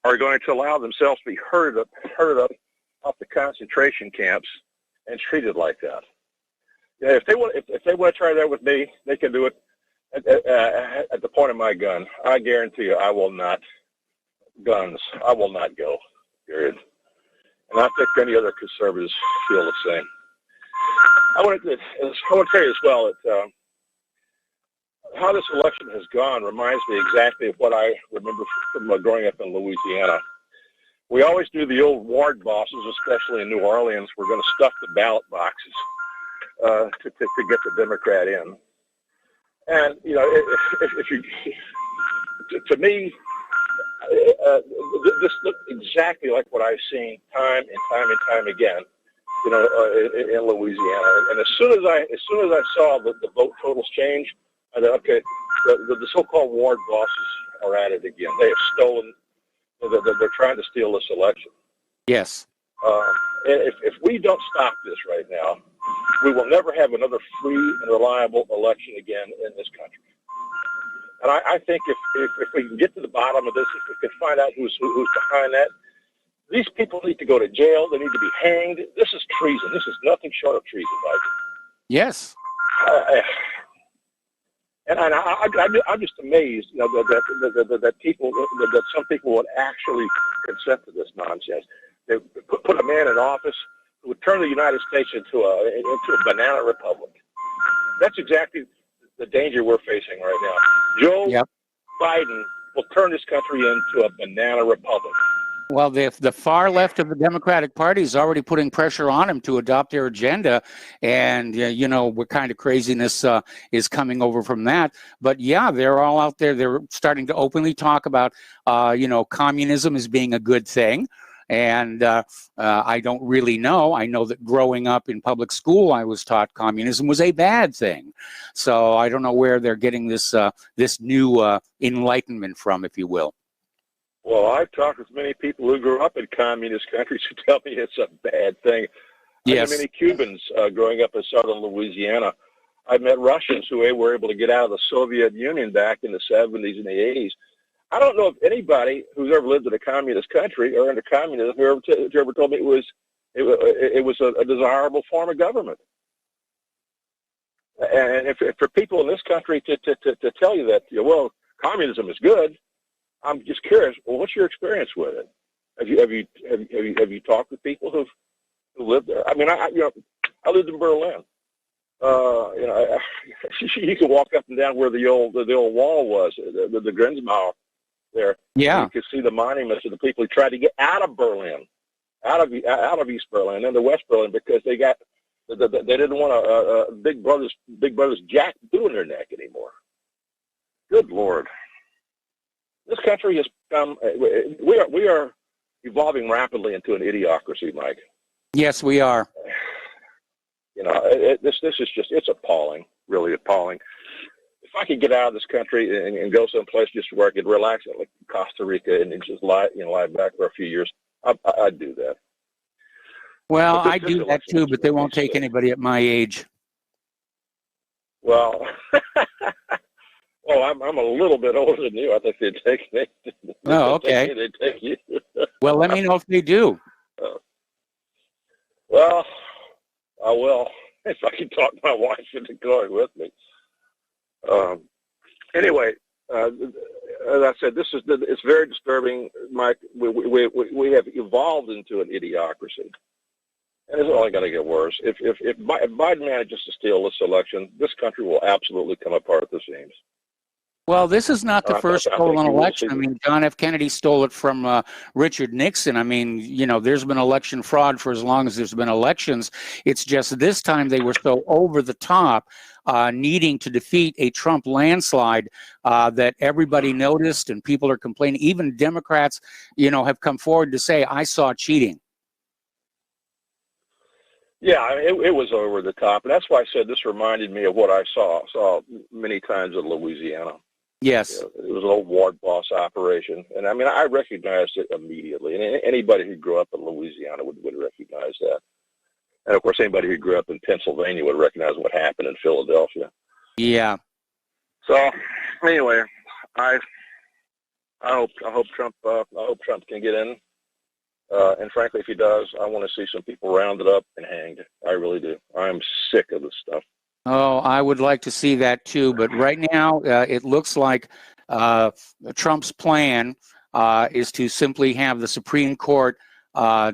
are going to allow themselves to be herded up off the concentration camps and treated like that. Yeah, if they want to try that with me, they can do it at the point of my gun. I guarantee you, I will not go. Period. And I think any other conservatives feel the same. I want to tell you as well that how this election has gone reminds me exactly of what I remember from growing up in Louisiana. We always knew the old ward bosses, especially in New Orleans, were going to stuff the ballot boxes to get the Democrat in. And, you know, if you, to me, this looked exactly like what I've seen time and time again, you know, in Louisiana. And as soon as I saw the vote totals change, I thought, okay, the so-called ward bosses are at it again. They have stolen. They're trying to steal this election. Yes. If we don't stop this right now, we will never have another free and reliable election again in this country. And I think if we can get to the bottom of this, if we can find out who's behind that, these people need to go to jail. They need to be hanged. This is treason. This is nothing short of treason, Mike. Yes. And I'm just amazed, you know, that some people would actually consent to this nonsense. They put a man in office who would turn the United States into a banana republic. That's exactly the danger we're facing right now. Joe Biden will turn this country into a banana republic. Well, the far left of the Democratic Party is already putting pressure on him to adopt their agenda, and what kind of craziness is coming over from that. But yeah, they're all out there. They're starting to openly talk about communism as being a good thing. And I don't really know. I know that growing up in public school, I was taught communism was a bad thing. So I don't know where they're getting this new enlightenment from, if you will. Well, I've talked with many people who grew up in communist countries who tell me it's a bad thing. Yes. I know many Cubans growing up in southern Louisiana. I've met Russians who were able to get out of the Soviet Union back in the 70s and the 80s. I don't know if anybody who's ever lived in a communist country or under communism who ever told me it was a desirable form of government. And if for people in this country to tell you that, well, communism is good, I'm just curious. Well, what's your experience with it? Have you talked with people who lived there? I mean, I lived in Berlin. You could walk up and down where the old wall was, the Grenzmauer there. Yeah. You could see the monuments of the people who tried to get out of Berlin, out of East Berlin and the West Berlin because they didn't want a Big Brother's Jack boot in their neck anymore. Good Lord. This country has become, we are evolving rapidly into an idiocracy, Mike. Yes, we are. This is just, it's appalling, really appalling. If I could get out of this country and go someplace just where I could relax, like Costa Rica, and just lie back for a few years, I'd do that. Well, I do that too, but they won't take anybody at my age. Well, I'm a little bit older than you. I think they'd take me. Oh, okay. They'd take you. Well, let me know if they do. Well, I will if I can talk my wife into going with me. Anyway, as I said, it's very disturbing, Mike. We have evolved into an idiocracy, and it's only going to get worse. If Biden manages to steal this election, this country will absolutely come apart at the seams. Well, this is not the first stolen election. I mean, John F. Kennedy stole it from Richard Nixon. I mean, there's been election fraud for as long as there's been elections. It's just this time they were so over the top, needing to defeat a Trump landslide that everybody noticed and people are complaining. Even Democrats, have come forward to say, I saw cheating. Yeah, it was over the top. And that's why I said this reminded me of what I saw many times in Louisiana. Yes. It was an old ward boss operation. And I mean, I recognized it immediately. And anybody who grew up in Louisiana would recognize that. And of course, anybody who grew up in Pennsylvania would recognize what happened in Philadelphia. Yeah. So anyway, I hope Trump can get in. And frankly, if he does, I want to see some people rounded up and hanged. I really do. I'm sick of this stuff. Oh, I would like to see that too. But right now, it looks like Trump's plan is to simply have the Supreme Court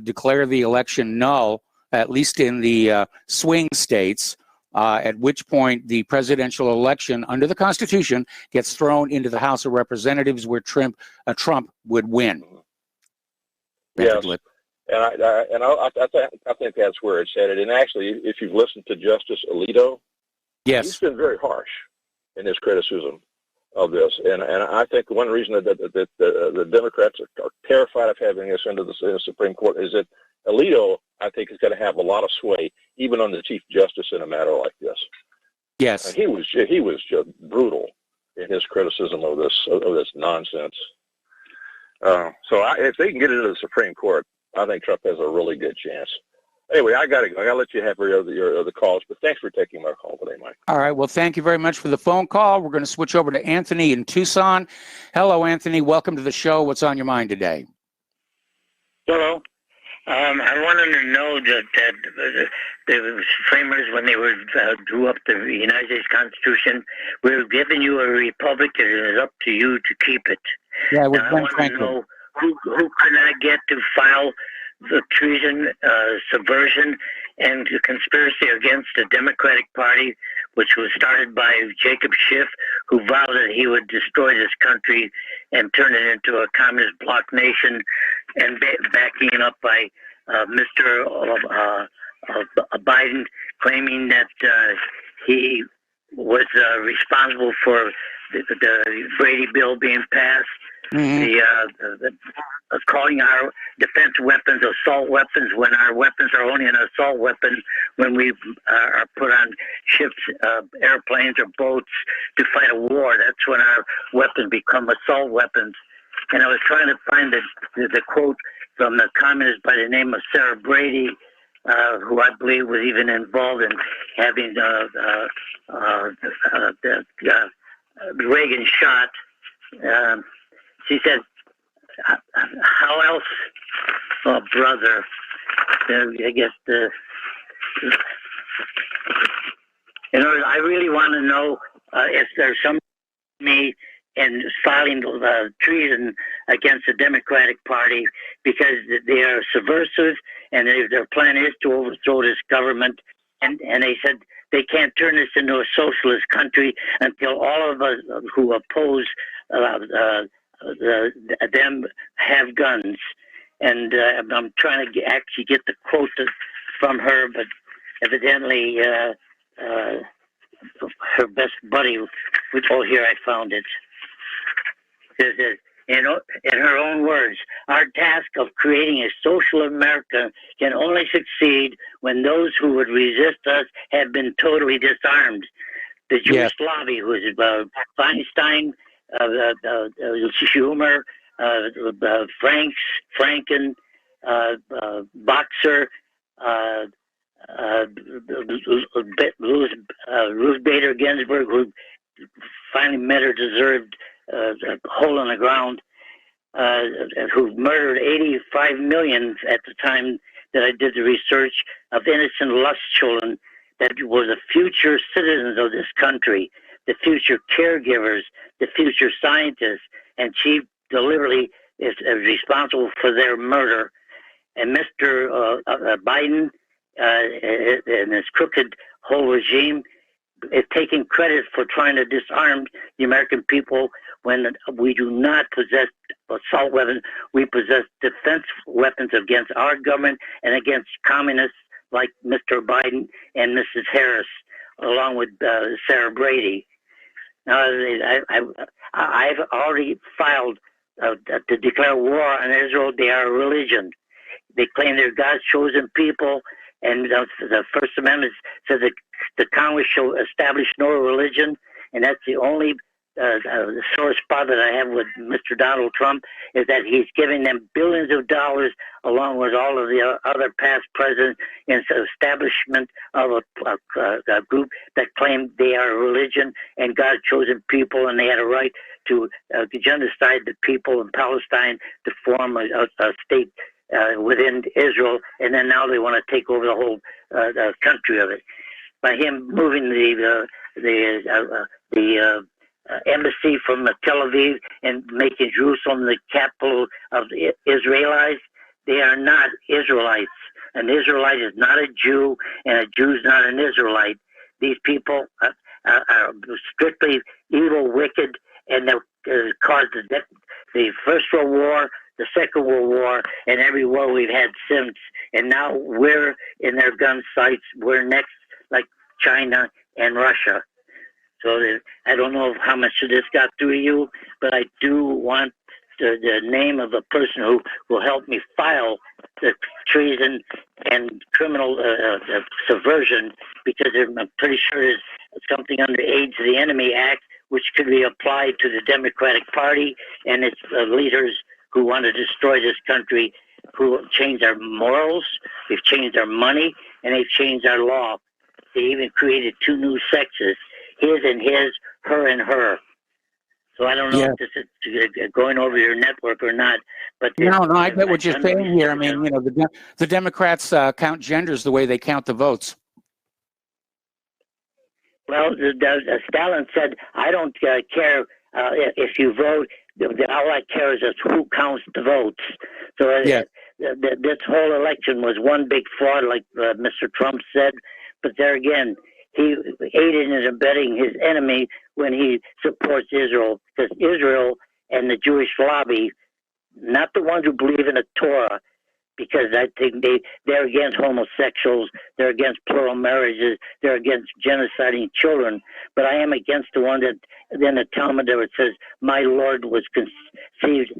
declare the election null, at least in the swing states, at which point the presidential election under the Constitution gets thrown into the House of Representatives where Trump would win. Yes. And I think that's where it's headed. And actually, if you've listened to Justice Alito, yes, he's been very harsh in his criticism of this. And I think one reason that the Democrats are terrified of having this into the Supreme Court is that Alito, I think, is going to have a lot of sway, even on the Chief Justice in a matter like this. Yes, and he was just brutal in his criticism of this nonsense. So if they can get into the Supreme Court, I think Trump has a really good chance. Anyway, I gotta go. I gotta let you have your other calls, but thanks for taking my call today, Mike. All right. Well, thank you very much for the phone call. We're going to switch over to Anthony in Tucson. Hello, Anthony. Welcome to the show. What's on your mind today? Hello. I wanted to know that the framers, when they drew up the United States Constitution, were giving you a republic, and it is up to you to keep it. Yeah, it was I want to know who can I get to file the treason, subversion, and the conspiracy against the Democratic Party, which was started by Jacob Schiff, who vowed that he would destroy this country and turn it into a communist bloc nation, and backing it up by Mr. Biden, claiming that he was responsible for the Brady bill being passed, calling our defense weapons assault weapons when our weapons are only an assault weapon when we are put on ships, airplanes, or boats to fight a war. That's when our weapons become assault weapons. And I was trying to find the quote from the communist by the name of Sarah Brady, who I believe was even involved in having Reagan shot. She said, "How else, oh brother?" I guess I really want to know if there's some me in filing treason against the Democratic Party, because they are subversive and their plan is to overthrow this government. And they said they can't turn this into a socialist country until all of us who oppose them have guns. And I'm trying to actually get the quote from her, but evidently her best buddy, here I found it. Says that, in her own words, our task of creating a social America can only succeed when those who would resist us have been totally disarmed. The Jewish lobby, who is Feinstein, Schumer, Franken, Boxer, Ruth Bader Ginsburg, who finally met her deserved hole in the ground, who murdered 85 million at the time that I did the research of innocent lust children that were the future citizens of this country, the future caregivers, the future scientists, and she deliberately is responsible for their murder. And Mr. Biden and his crooked whole regime is taking credit for trying to disarm the American people when we do not possess assault weapons. We possess defense weapons against our government and against communists like Mr. Biden and Mrs. Harris, along with Sarah Brady. Now, I've already filed to declare war on Israel. They are a religion. They claim they're God's chosen people, and the First Amendment says that the Congress shall establish no religion, and that's the only sore spot that I have with Mr. Donald Trump, is that he's giving them billions of dollars, along with all of the other past presidents, in the establishment of a group that claimed they are a religion and God's chosen people, and they had a right to genocide the people in Palestine to form a state within Israel, and then now they want to take over the whole country of it. By him moving the embassy from Tel Aviv and making Jerusalem the capital of the Israelites, they are not Israelites. An Israelite is not a Jew, and a Jew is not an Israelite. These people are strictly evil, wicked, and they caused the First World War, the Second World War, and every war we've had since. And now we're in their gun sights. We're next, like China and Russia. So I don't know how much of this got through you, but I do want the name of the person who will help me file the treason and criminal subversion, because I'm pretty sure there's something under Aids to the Enemy Act, which could be applied to the Democratic Party and its leaders who want to destroy this country, who have changed our morals, they've changed our money, and they've changed our law. They even created two new sexes, his and his, her and her. So I don't know if this is going over your network or not. But no, I get what you're saying here. I mean, the Democrats count genders the way they count the votes. Well, Stalin said, I don't care if you vote. All I care is who counts the votes. So this whole election was one big fraud, like Mr. Trump said. But there again, he aided and abetting his enemy when he supports Israel, because Israel and the Jewish lobby, not the ones who believe in the Torah, because I think they're against homosexuals, they're against plural marriages, they're against genociding children. But I am against the one that then the Talmud where it says, "My Lord was conceived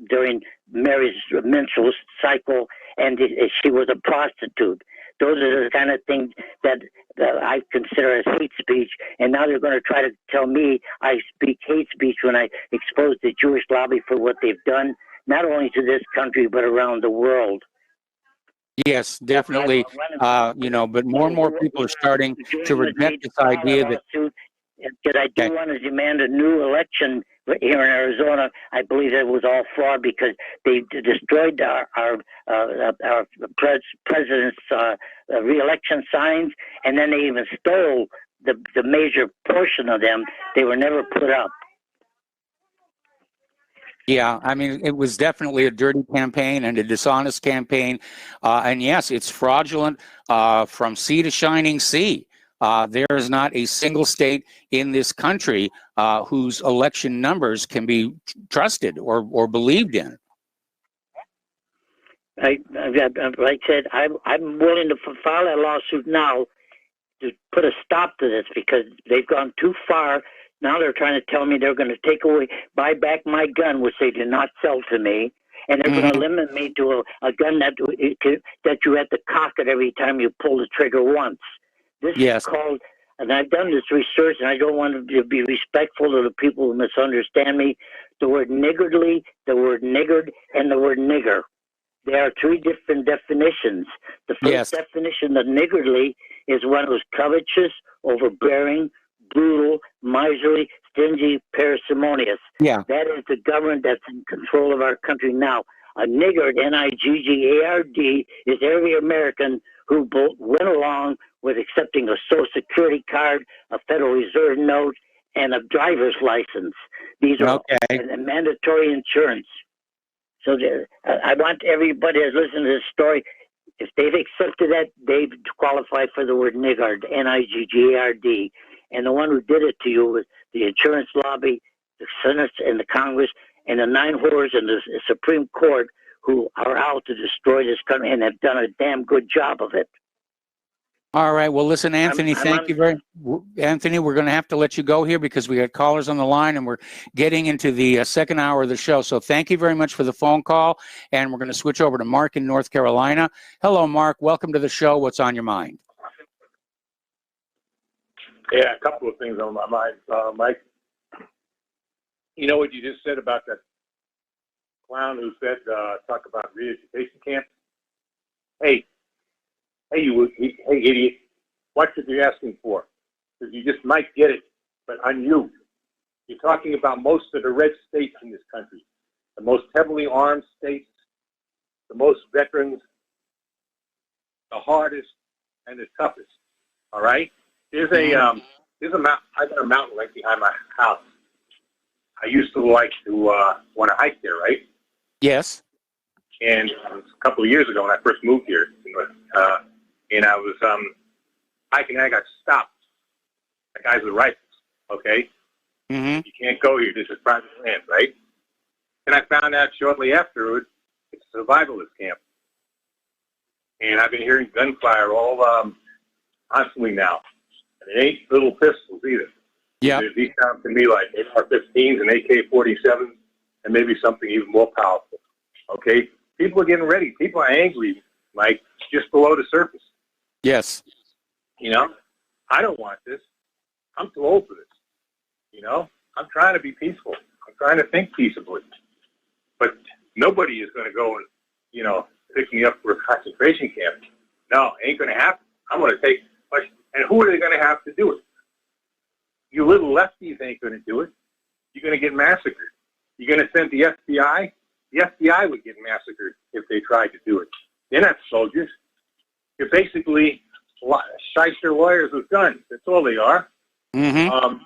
during Mary's menstrual cycle, and she was a prostitute." Those are the kind of things that I consider as hate speech. And now they're going to try to tell me I speak hate speech when I expose the Jewish lobby for what they've done, not only to this country, but around the world. Yes, definitely. But more and more people are starting to reject this idea that. Because I do want to demand a new election here in Arizona. I believe it was all fraud because they destroyed our president's re-election signs, and then they even stole the major portion of them. They were never put up. Yeah, I mean, it was definitely a dirty campaign and a dishonest campaign. And yes, it's fraudulent from sea to shining sea. There is not a single state in this country whose election numbers can be trusted or believed in. Like I said, I'm willing to file that lawsuit now to put a stop to this because they've gone too far. Now they're trying to tell me they're going to buy back my gun, which they did not sell to me, and they're going to limit me to a gun that you have to cock it every time you pull the trigger once. This is called, and I've done this research, and I don't want to be respectful to the people who misunderstand me. The word niggardly, the word niggard, and the word nigger. There are three different definitions. The first definition of niggardly is one who's covetous, overbearing, brutal, miserly, stingy, parsimonious. Yeah. That is the government that's in control of our country now. A niggard, Niggard, is every American who went along with accepting a Social Security card, a Federal Reserve note, and a driver's license. These are mandatory insurance. So I want everybody that's listening to this story, if they've accepted that, they've qualified for the word niggard, Niggard. And the one who did it to you was the insurance lobby, the Senate and the Congress, and the 9 whores in the Supreme Court who are out to destroy this country and have done a damn good job of it. All right. Well, listen, Anthony, thank you very much. Anthony, we're going to have to let you go here because we got callers on the line and we're getting into the second hour of the show. So thank you very much for the phone call. And we're going to switch over to Mark in North Carolina. Hello, Mark. Welcome to the show. What's on your mind? Yeah, a couple of things on my mind, Mike. You know what you just said about that clown who said, talk about re-education camps? Hey, you idiot. Watch what you're asking for. Because you just might get it, but on you. You're talking about most of the red states in this country. The most heavily armed states, the most veterans, the hardest, and the toughest. All right? There's a mountain. I got a mountain right behind my house. I used to like to want to hike there, right? Yes. And it was a couple of years ago when I first moved here, and I was hiking, and I got stopped. The guys with rifles, okay? Mm-hmm. You can't go here. This is private land, right? And I found out shortly afterward it's a survivalist camp. And I've been hearing gunfire all constantly now. And it ain't little pistols either. Yeah. These sound to me like AR-15s and AK-47s and maybe something even more powerful, okay? People are getting ready. People are angry, Mike, just below the surface. Yes. You know, I don't want this. I'm too old for this. You know, I'm trying to be peaceful. I'm trying to think peaceably. But nobody is going to go and, you know, pick me up for a concentration camp. No, it ain't going to happen. I'm going to take, and who are they going to have to do it? You little lefties ain't going to do it. You're going to get massacred. You're going to send the FBI? The FBI would get massacred if they tried to do it. They're not soldiers. They're basically shyster lawyers with guns. That's all they are. Mm-hmm.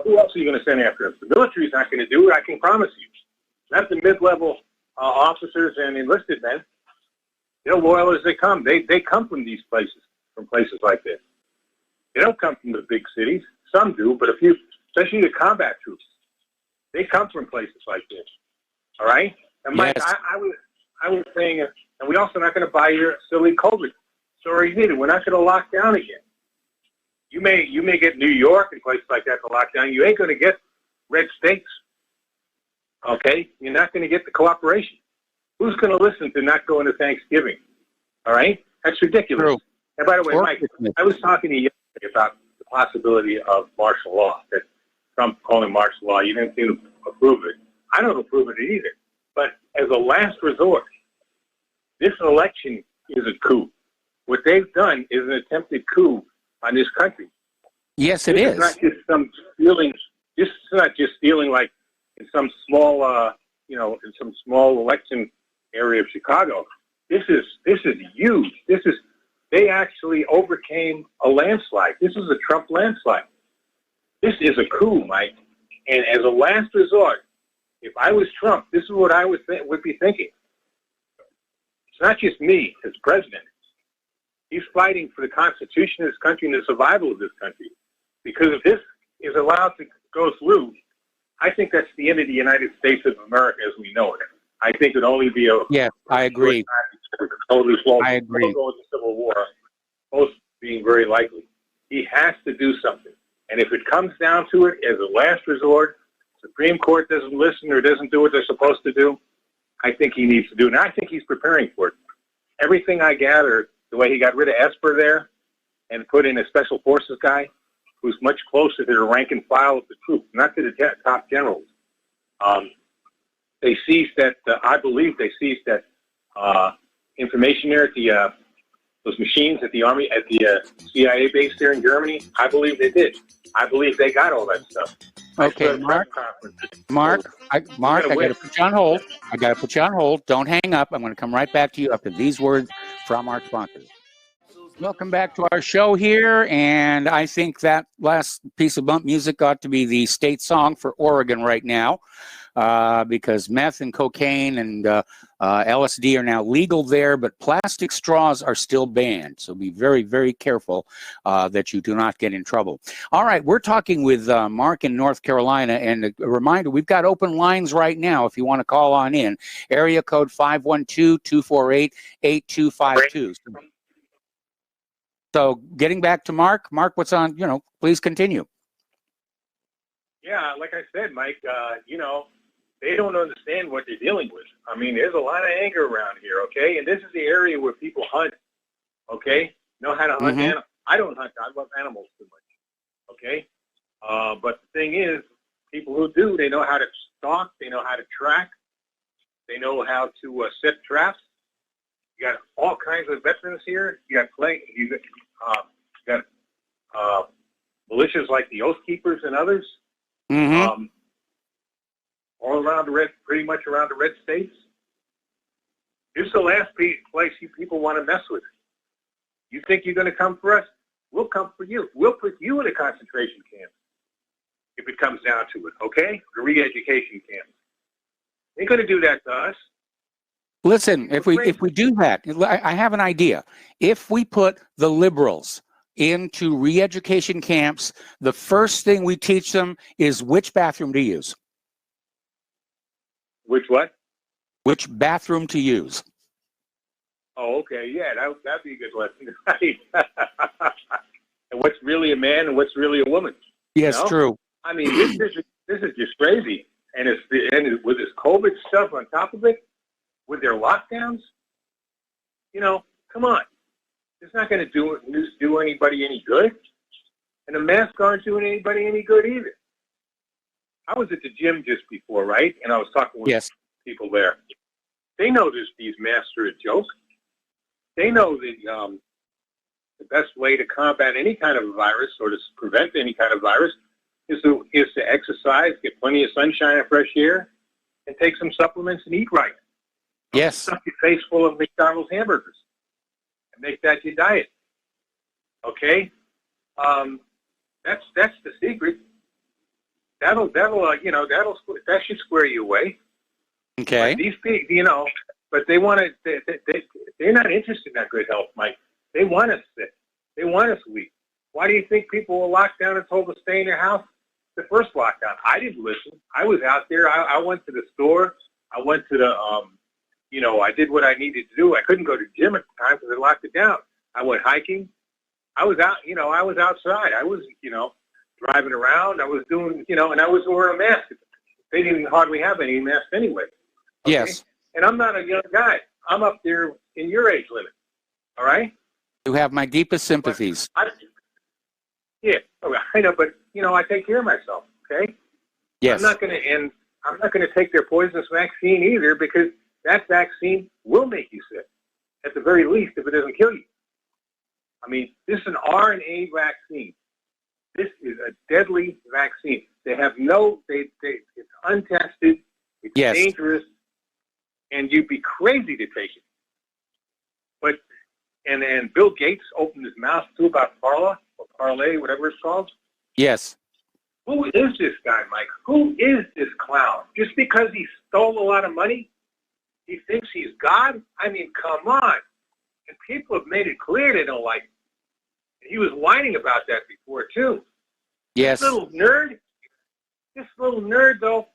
Who else are you going to send after us? The military's not going to do it, I can promise you. Not the mid-level officers and enlisted men, they're loyal as they come. They come from these places, from places like this. They don't come from the big cities. Some do, but a few, especially the combat troops, they come from places like this. All right? And Mike, Yes. I was saying, and we also not going to buy your silly COVID stories either. We're not going to lock down again. You may get New York and places like that to lock down. You ain't going to get red states. Okay? You're not going to get the cooperation. Who's going to listen to not going to Thanksgiving? All right? That's ridiculous. True. And by the way, Mike, I was talking to you yesterday about the possibility of martial law, that Trump calling martial law. You didn't seem to approve it. I don't approve of it either. But as a last resort, this election is a coup. What they've done is an attempted coup on this country. Yes, it This is. not just some feelings. This is not just feeling like in some small, in some small election area of Chicago. This is huge. They actually overcame a landslide. This is a Trump landslide. This is a coup, Mike. And as a last resort, if I was Trump, this is what I would be thinking. It's not just me as president. He's fighting for the Constitution of this country and the survival of this country. Because if this is allowed to go through, I think that's the end of the United States of America as we know it. I think it'd only be a... Yeah, I agree. Totally false. I agree. We'll go with the Civil War, both being very likely. He has to do something. And if it comes down to it as a last resort, Supreme Court doesn't listen or doesn't do what they're supposed to do, I think he needs to do it. And I think he's preparing for it. Everything I gather, the way he got rid of Esper there and put in a special forces guy who's much closer to the rank and file of the troops, not to the top generals. They seized that, I believe they seized that information there at the those machines at the Army, at the CIA base there in Germany. I believe they did. I believe they got all that stuff. Okay, Mark, I got to put you on hold. Don't hang up. I'm going to come right back to you after these words from our sponsors. Welcome back to our show here, and I think that last piece of bump music ought to be the state song for Oregon right now, because meth and cocaine and LSD are now legal there, but plastic straws are still banned. So be very, very careful that you do not get in trouble. All right, we're talking with Mark in North Carolina, and a reminder, we've got open lines right now if you want to call on in. Area code 512-248-8252. So getting back to Mark, what's on, please continue. Yeah, like I said, Mike, they don't understand what they're dealing with. I mean, there's a lot of anger around here, okay? And this is the area where people hunt, okay? Know how to hunt animals. I don't hunt. I love animals too much, okay? But the thing is, people who do, they know how to stalk. They know how to track. They know how to set traps. You got all kinds of veterans here. You got militias like the Oath Keepers and others. All around pretty much around the red states. This is the last place you people want to mess with. You think you're going to come for us? We'll come for you. We'll put you in a concentration camp if it comes down to it, okay? The re-education camp. They're going to do that to us. Listen, if we do that, I have an idea. If we put the liberals into re-education camps, the first thing we teach them is which bathroom to use. Which what? Which bathroom to use. Oh, okay. Yeah, that'd be a good lesson. Right. And what's really a man and what's really a woman. Yes, true. I mean, this is just crazy. And with this COVID stuff on top of it, with their lockdowns, come on. It's not going to do anybody any good. And the masks aren't doing anybody any good either. I was at the gym just before, right? And I was talking with people there. They know these masks are a joke. They know that the best way to combat any kind of a virus or to prevent any kind of virus is to exercise, get plenty of sunshine and fresh air, and take some supplements and eat right. Yes. Stuff your face full of McDonald's hamburgers and make that your diet. Okay? That's the secret. That should square you away. Okay. But these people, but they want to. They're not interested in our good health, Mike. They want us sick. They want us weak. Why do you think people were locked down and told to stay in their house? The first lockdown, I didn't listen. I was out there. I went to the store. I went to the, I did what I needed to do. I couldn't go to the gym at the time because they locked it down. I went hiking. I was out, I was outside. I was, driving around. I was doing, and I was wearing a mask. They didn't hardly have any masks anyway. Okay? Yes. And I'm not a young guy. I'm up there in your age limit. All right? You have my deepest sympathies. Yeah, I know, but I take care of myself. Okay. Yes. I'm not going to take their poisonous vaccine either, because that vaccine will make you sick, at the very least, if it doesn't kill you. I mean, this is an RNA vaccine. This is a deadly vaccine. They have it's untested. It's dangerous, and you'd be crazy to take it. But and Bill Gates opened his mouth too about parlay, whatever it's called. Yes. Who is this guy, Mike? Who is this clown? Just because he stole a lot of money, he thinks he's God? I mean, come on. And people have made it clear they don't like him. He was whining about that before, too. Yes. This little nerd, though,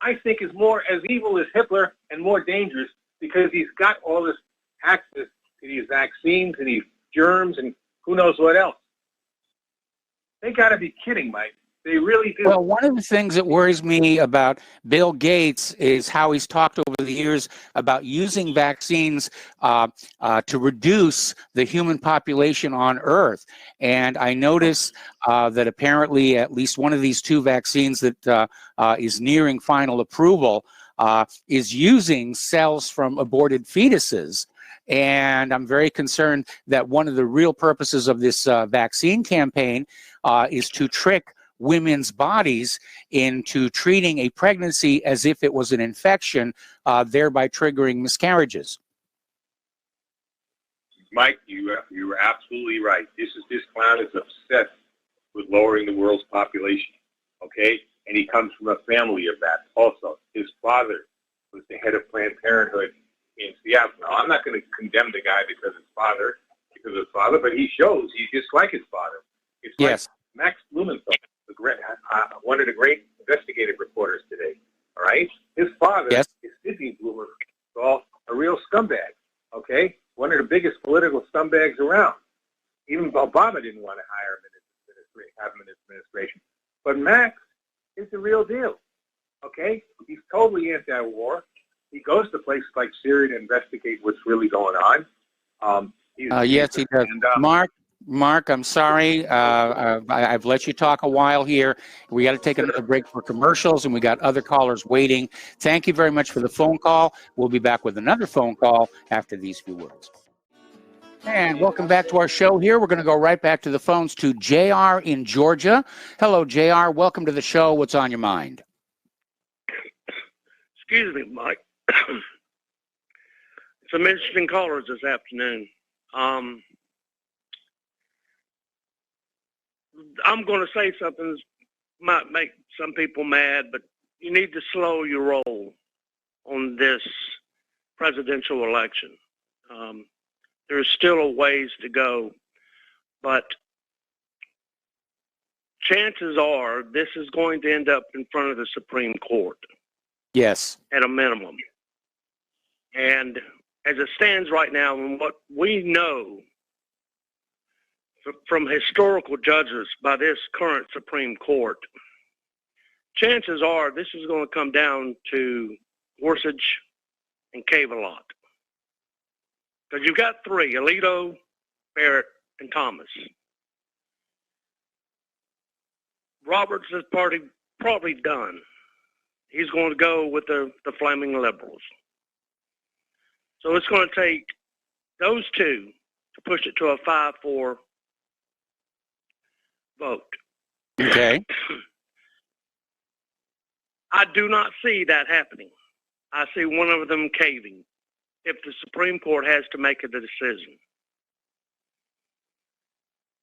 I think is more as evil as Hitler and more dangerous, because he's got all this access to these vaccines and these germs and who knows what else. They got to be kidding, Mike. They really do. Well, one of the things that worries me about Bill Gates is how he's talked over the years about using vaccines to reduce the human population on Earth. And I notice that apparently at least one of these two vaccines that is nearing final approval is using cells from aborted fetuses. And I'm very concerned that one of the real purposes of this vaccine campaign is to trick women's bodies into treating a pregnancy as if it was an infection, thereby triggering miscarriages. Mike, you were absolutely right. This clown is obsessed with lowering the world's population, okay? And he comes from a family of that also. His father was the head of Planned Parenthood in Seattle. Now, I'm not going to condemn the guy because of his father, but he shows he's just like his father. It's like Max Blumenthal, one of the great investigative reporters today, all right? His father is Sidney Blumenthal, a real scumbag, okay? One of the biggest political scumbags around. Even Obama didn't want to hire him in his administration. But Max is the real deal, okay? He's totally anti-war. He goes to places like Syria to investigate what's really going on. Yes, he does. And, Mark, I'm sorry. I've let you talk a while here. We got to take another break for commercials, and we got other callers waiting. Thank you very much for the phone call. We'll be back with another phone call after these few words. And welcome back to our show here. We're going to go right back to the phones to JR in Georgia. Hello, JR. Welcome to the show. What's on your mind? Excuse me, Mike. Some interesting callers this afternoon. I'm going to say something that might make some people mad, but you need to slow your roll on this presidential election. There's still a ways to go, but chances are this is going to end up in front of the Supreme Court. Yes. At a minimum. And as it stands right now, and what we know from historical judges by this current Supreme Court, chances are this is going to come down to Gorsuch and Cavalot. Because you've got three, Alito, Barrett, and Thomas. Roberts is probably done. He's going to go with the flaming liberals. So it's going to take those two to push it to a 5-4 vote. Okay. I do not see that happening. I see one of them caving if the Supreme Court has to make a decision.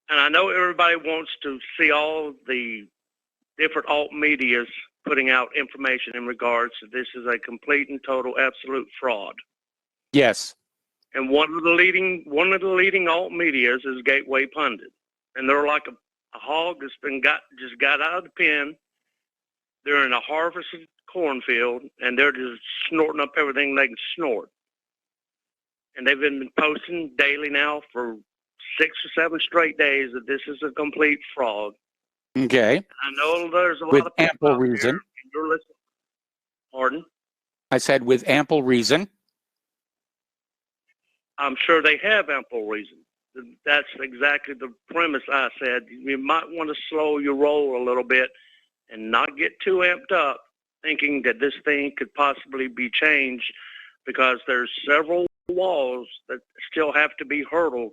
And I know everybody wants to see all the different alt medias putting out information in regards to this is a complete and total absolute fraud. Yes. And one of the leading alt medias is Gateway Pundit, and they're like a hog that's just got out of the pen. They're in a harvested cornfield, and they're just snorting up everything they can snort. And they've been posting daily now for 6 or 7 straight days that this is a complete fraud. Okay. I know there's a With lot of people ample out reason. there, and you're listening. Pardon? I said with ample reason. I'm sure they have ample reason. That's exactly the premise I said. You might want to slow your roll a little bit and not get too amped up thinking that this thing could possibly be changed, because there's several walls that still have to be hurdled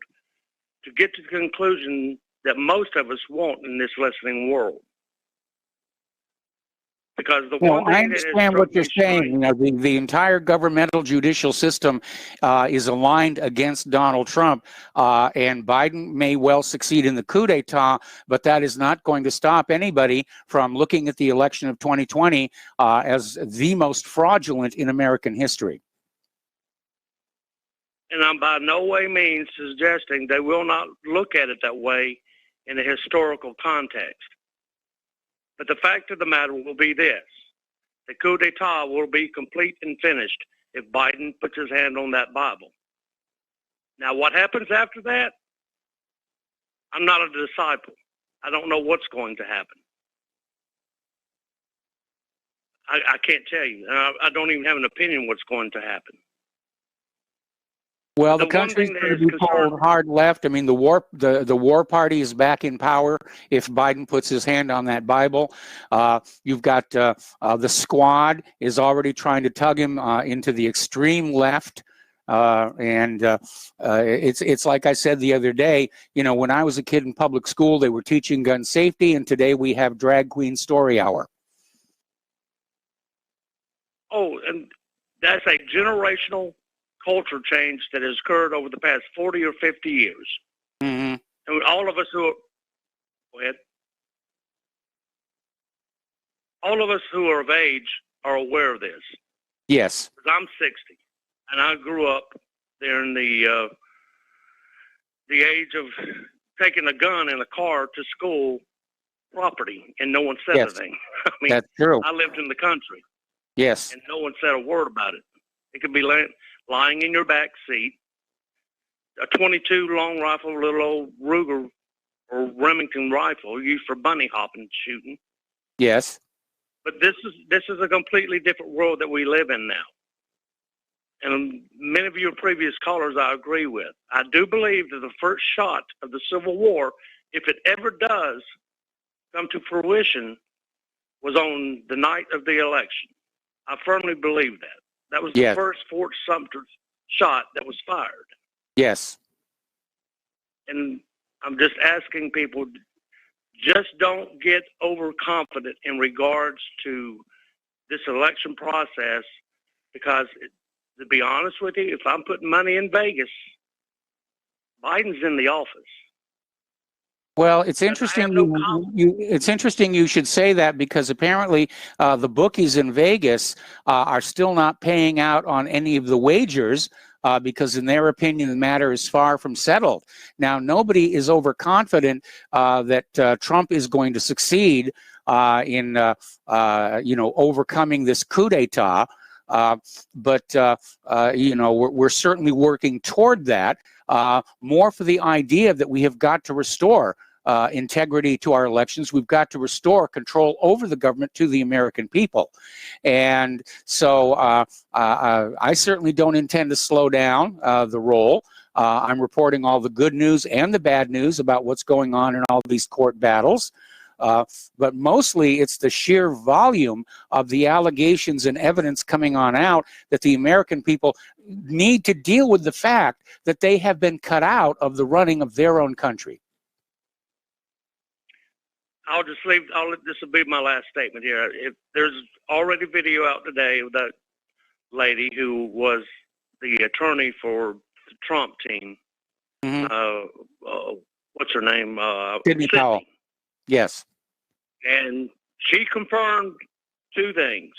to get to the conclusion that most of us want in this listening world. Because the one thing I understand what you're saying. You know, the entire governmental judicial system is aligned against Donald Trump, and Biden may well succeed in the coup d'etat, but that is not going to stop anybody from looking at the election of 2020 as the most fraudulent in American history. And I'm by no way means suggesting they will not look at it that way in a historical context. But the fact of the matter will be this: the coup d'etat will be complete and finished if Biden puts his hand on that Bible. Now, what happens after that? I'm not a disciple. I don't know what's going to happen. I can't tell you. I don't even have an opinion what's going to happen. Well, the country's going to be pulled hard left. I mean, the war party is back in power if Biden puts his hand on that Bible. You've got the squad is already trying to tug him into the extreme left. It's like I said the other day, you know, when I was a kid in public school, they were teaching gun safety, and today we have drag queen story hour. Oh, and that's a generational culture change that has occurred over the past 40 or 50 years. Mm-hmm. And all of us who are, go ahead. All of us who are of age are aware of this. Yes. Because I'm 60, and I grew up there in the age of taking a gun in a car to school property, and no one said anything. I mean, that's true. I lived in the country. Yes. And no one said a word about it. It could be lying in your back seat, a 22 long rifle, little old Ruger or Remington rifle used for bunny hopping shooting. Yes. But this is a completely different world that we live in now. And many of your previous callers I agree with. I do believe that the first shot of the Civil War, if it ever does come to fruition, was on the night of the election. I firmly believe that. That was the first Fort Sumter shot that was fired. Yes. And I'm just asking people, just don't get overconfident in regards to this election process, because to be honest with you, if I'm putting money in Vegas, Biden's in the office. Well, it's interesting. It's interesting you should say that, because apparently the bookies in Vegas are still not paying out on any of the wagers because, in their opinion, the matter is far from settled. Now, nobody is overconfident that Trump is going to succeed in overcoming this coup d'état. But we're certainly working toward that. More for the idea that we have got to restore integrity to our elections. We've got to restore control over the government to the American people. And so I certainly don't intend to slow down the roll. I'm reporting all the good news and the bad news about what's going on in all these court battles. But mostly it's the sheer volume of the allegations and evidence coming on out that the American people need to deal with the fact that they have been cut out of the running of their own country. This will be my last statement here. If there's already video out today of that lady who was the attorney for the Trump team. Mm-hmm. What's her name? Sidney Powell. Yes. And she confirmed two things.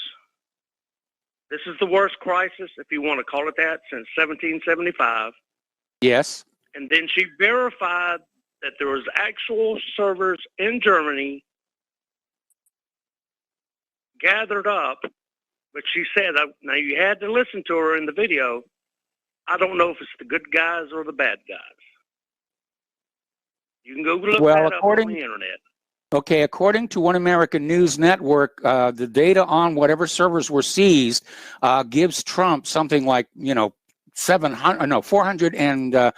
This is the worst crisis, if you want to call it that, since 1775. Yes. And then she verified that there was actual servers in Germany gathered up, but she said, now you had to listen to her in the video, I don't know if it's the good guys or the bad guys. You can go look that up on the internet. Okay, according to One American News Network, the data on whatever servers were seized gives Trump something like, 400 and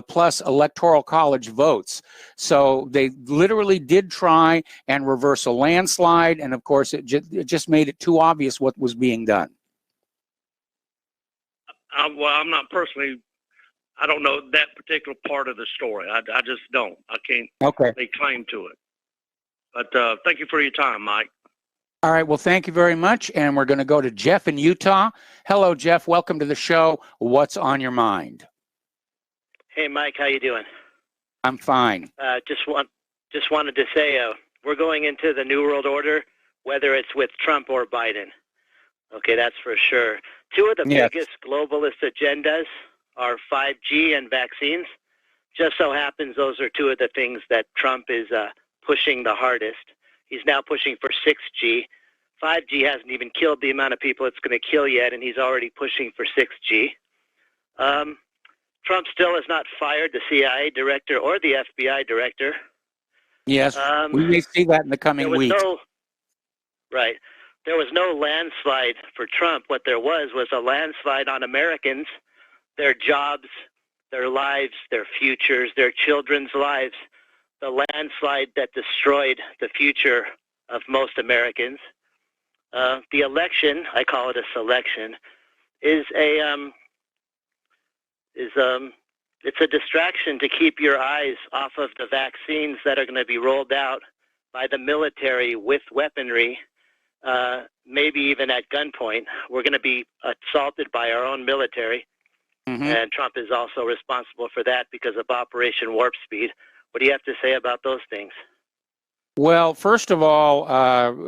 plus electoral college votes. So they literally did try and reverse a landslide, and of course it just made it too obvious what was being done. Well, I'm not personally, I don't know that particular part of the story. I just don't. I can't lay claim to it. But thank you for your time, Mike. All right. Well, thank you very much. And we're going to go to Jeff in Utah. Hello, Jeff. Welcome to the show. What's on your mind? Hey, Mike. How you doing? I'm fine. Just wanted to say we're going into the New World Order, whether it's with Trump or Biden. Okay, that's for sure. Two of the biggest globalist agendas are 5G and vaccines. Just so happens those are two of the things that Trump is pushing the hardest. He's now pushing for 6G. 5G hasn't even killed the amount of people it's going to kill yet, and he's already pushing for 6G. Trump still has not fired the CIA director or the FBI director. Yes, we may see that in the coming weeks. Right. There was no landslide for Trump. What there was a landslide on Americans, their jobs, their lives, their futures, their children's lives. The landslide that destroyed the future of most Americans. The election, I call it a selection, is it's a distraction to keep your eyes off of the vaccines that are going to be rolled out by the military with weaponry, maybe even at gunpoint. We're going to be assaulted by our own military, and Trump is also responsible for that because of Operation Warp Speed. What do you have to say about those things? Well, first of all,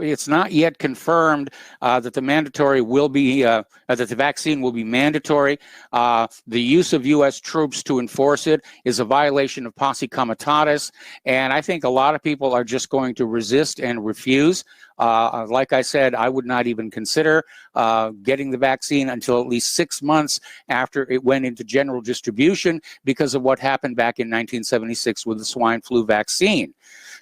it's not yet confirmed that the mandatory will be that the vaccine will be mandatory. The use of U.S. troops to enforce it is a violation of posse comitatus, and I think a lot of people are just going to resist and refuse. Like I said, I would not even consider getting the vaccine until at least 6 months after it went into general distribution because of what happened back in 1976 with the swine flu vaccine.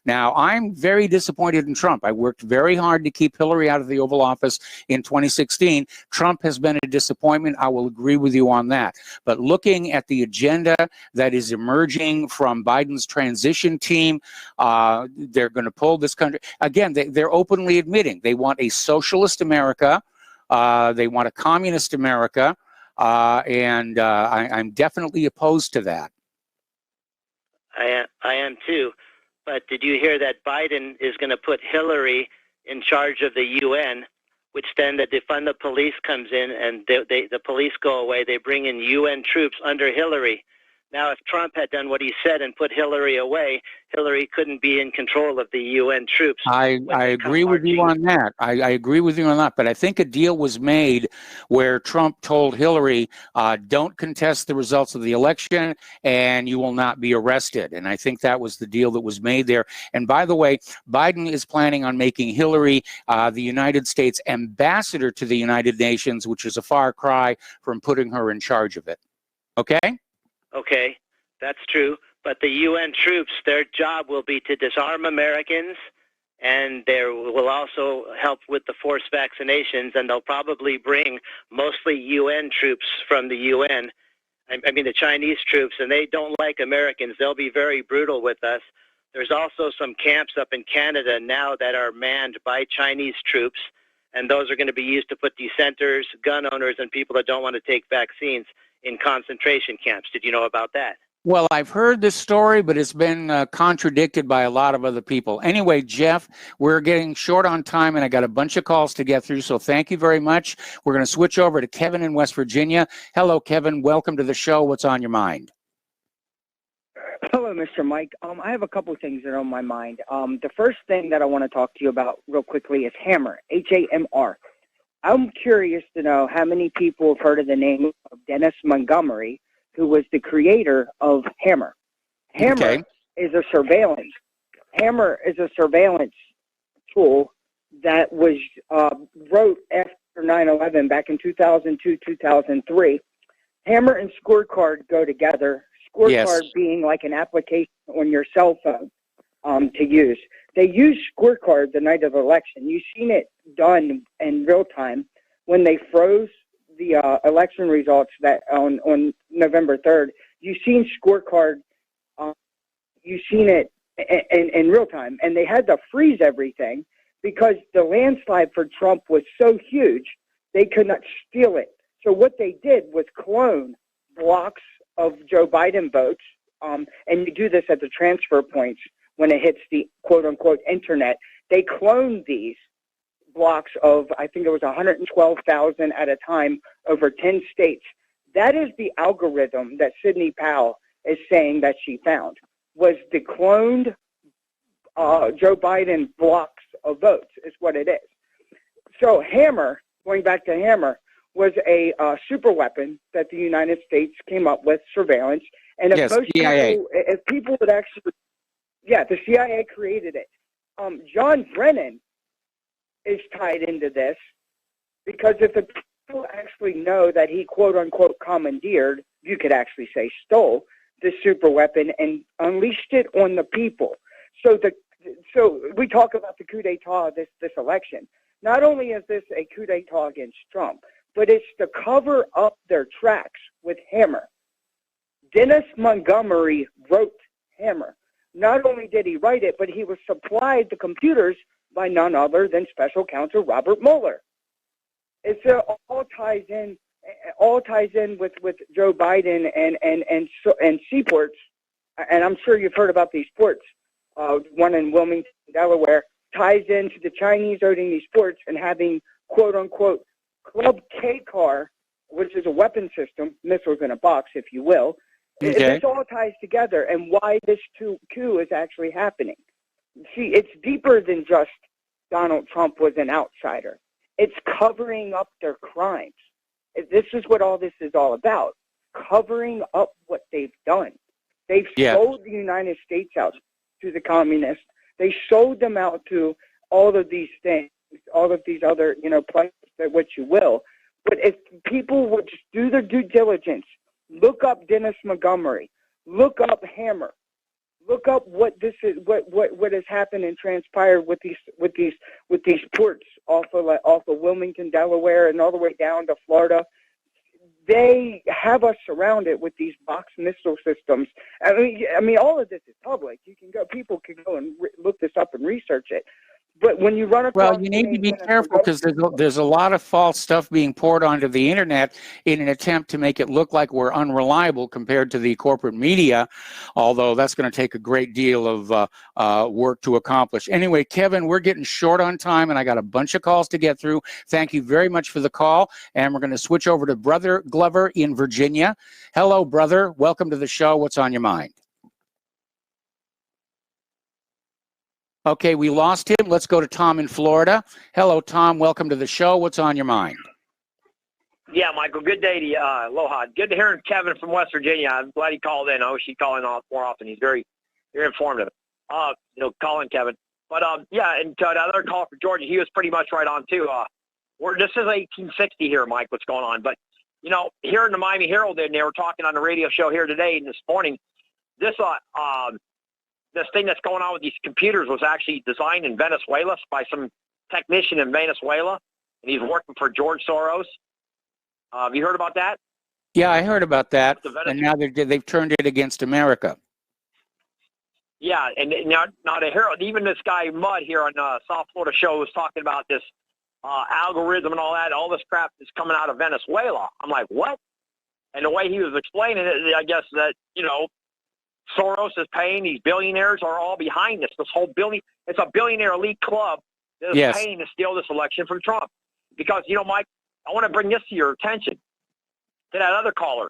Now, I'm very disappointed in Trump. I worked very hard to keep Hillary out of the Oval Office in 2016. Trump has been a disappointment. I will agree with you on that. But looking at the agenda that is emerging from Biden's transition team, they're going to pull this country. Again, they're openly admitting they want a socialist America. They want a communist America. And I'm definitely opposed to that. I am too. But did you hear that Biden is going to put Hillary in charge of the UN, which then the defund the police comes in and the police go away. They bring in UN troops under Hillary. Now, if Trump had done what he said and put Hillary away, Hillary couldn't be in control of the UN troops. I agree with you on that. I agree with you on that. But I think a deal was made where Trump told Hillary, don't contest the results of the election and you will not be arrested. And I think that was the deal that was made there. And by the way, Biden is planning on making Hillary the United States ambassador to the United Nations, which is a far cry from putting her in charge of it. Okay? Okay, that's true. But the UN troops, their job will be to disarm Americans, and they will also help with the forced vaccinations, and they'll probably bring mostly UN troops from the UN. I mean, the Chinese troops, and they don't like Americans. They'll be very brutal with us. There's also some camps up in Canada now that are manned by Chinese troops, and those are going to be used to put dissenters, gun owners, and people that don't want to take vaccines in concentration camps. Did you know about that? Well, I've heard this story, but it's been contradicted by a lot of other people. Anyway, Jeff, we're getting short on time, and I got a bunch of calls to get through, so thank you very much. We're going to switch over to Kevin in West Virginia. Hello, Kevin. Welcome to the show. What's on your mind? Hello, Mr. Mike. I have a couple things that are on my mind. The first thing that I want to talk to you about real quickly is Hammer, Hamr. I'm curious to know how many people have heard of the name of Dennis Montgomery, who was the creator of Hammer. Hammer is a surveillance. Hammer is a surveillance tool that was wrote after 9/11 back in 2002, 2003. Hammer and Scorecard go together. Scorecard being like an application on your cell phone to use. They used Scorecard the night of the election. You've seen it done in real time when they froze the election results that on November 3rd. You've seen Scorecard. You've seen it in real time, and they had to freeze everything because the landslide for Trump was so huge they could not steal it. So what they did was clone blocks of Joe Biden votes, and you do this at the transfer points when it hits the quote-unquote internet. They cloned these blocks of, I think it was 112,000 at a time over 10 states. That is the algorithm that Sidney Powell is saying that she found, was the cloned Joe Biden blocks of votes is what it is. So Hammer, going back to Hammer, was a super weapon that the United States came up with, surveillance. And if most people, if people would actually, the CIA created it. John Brennan is tied into this because if the people actually know that he quote unquote commandeered, you could actually say stole, this super weapon and unleashed it on the people. So we talk about the coup d'etat this election. Not only is this a coup d'etat against Trump, but it's to cover up their tracks with Hammer. Dennis Montgomery wrote Hammer. Not only did he write it, but he was supplied the computers by none other than Special Counsel Robert Mueller. It's all ties in with Joe Biden and seaports, and I'm sure you've heard about these ports. One in Wilmington, Delaware, ties into the Chinese owning these ports and having quote unquote Club K car, which is a weapon system, missiles in a box, if you will. This all ties together, and why this coup is actually happening. See, it's deeper than just Donald Trump was an outsider. It's covering up their crimes. This is what all this is all about, covering up what they've done. They've sold the United States out to the communists. They sold them out to all of these things, all of these other, places, what you will. But if people would just do their due diligence, look up Dennis Montgomery, look up Hammer, look up what this is, what has happened and transpired with these ports off of Wilmington, Delaware, and all the way down to Florida. They have us surrounded with these box missile systems. I mean, all of this is public. People can go and look this up and research it. But when you run across, you need to be careful because there's a lot of false stuff being poured onto the internet in an attempt to make it look like we're unreliable compared to the corporate media, although that's going to take a great deal of work to accomplish. Anyway, Kevin, we're getting short on time, and I got a bunch of calls to get through. Thank you very much for the call, and we're going to switch over to Brother Glover in Virginia. Hello, brother. Welcome to the show. What's on your mind? Okay, we lost him. Let's go to Tom in Florida. Hello, Tom. Welcome to the show. What's on your mind? Yeah, Michael, good day to you. Aloha. Good to hear Kevin from West Virginia. I'm glad he called in. I wish he'd call in more often. He's very informative. Calling Kevin. But, and to the other call for Georgia, he was pretty much right on, too. This is 1860 here, Mike, what's going on. But, here in the Miami Herald, and they were talking on the radio show here today and this morning, this thing that's going on with these computers was actually designed in Venezuela by some technician in Venezuela, and he's working for George Soros. Have you heard about that? Yeah, I heard about that, and now they've turned it against America. Yeah, and now the Herald, even this guy Mudd here on South Florida show was talking about this algorithm and all this crap that's coming out of Venezuela. I'm like, what? And the way he was explaining it, I guess that, Soros is paying, these billionaires are all behind this. This whole it's a billionaire elite club that is paying to steal this election from Trump. Because, Mike, I want to bring this to your attention, to that other caller.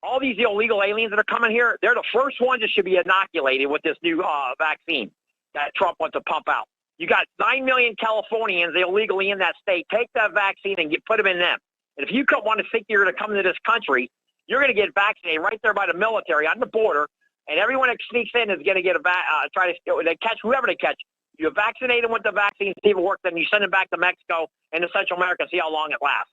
all these illegal aliens that are coming here, they're the first ones that should be inoculated with this new vaccine that Trump wants to pump out. You got 9 million Californians illegally in that state. Take that vaccine and put them in them. And if you want to think you're going to come into this country, you're going to get vaccinated right there by the military on the border, and everyone that sneaks in is going to get try to they catch whoever they catch. You vaccinate them with the vaccine, see if it works, then you send them back to Mexico and to Central America, see how long it lasts.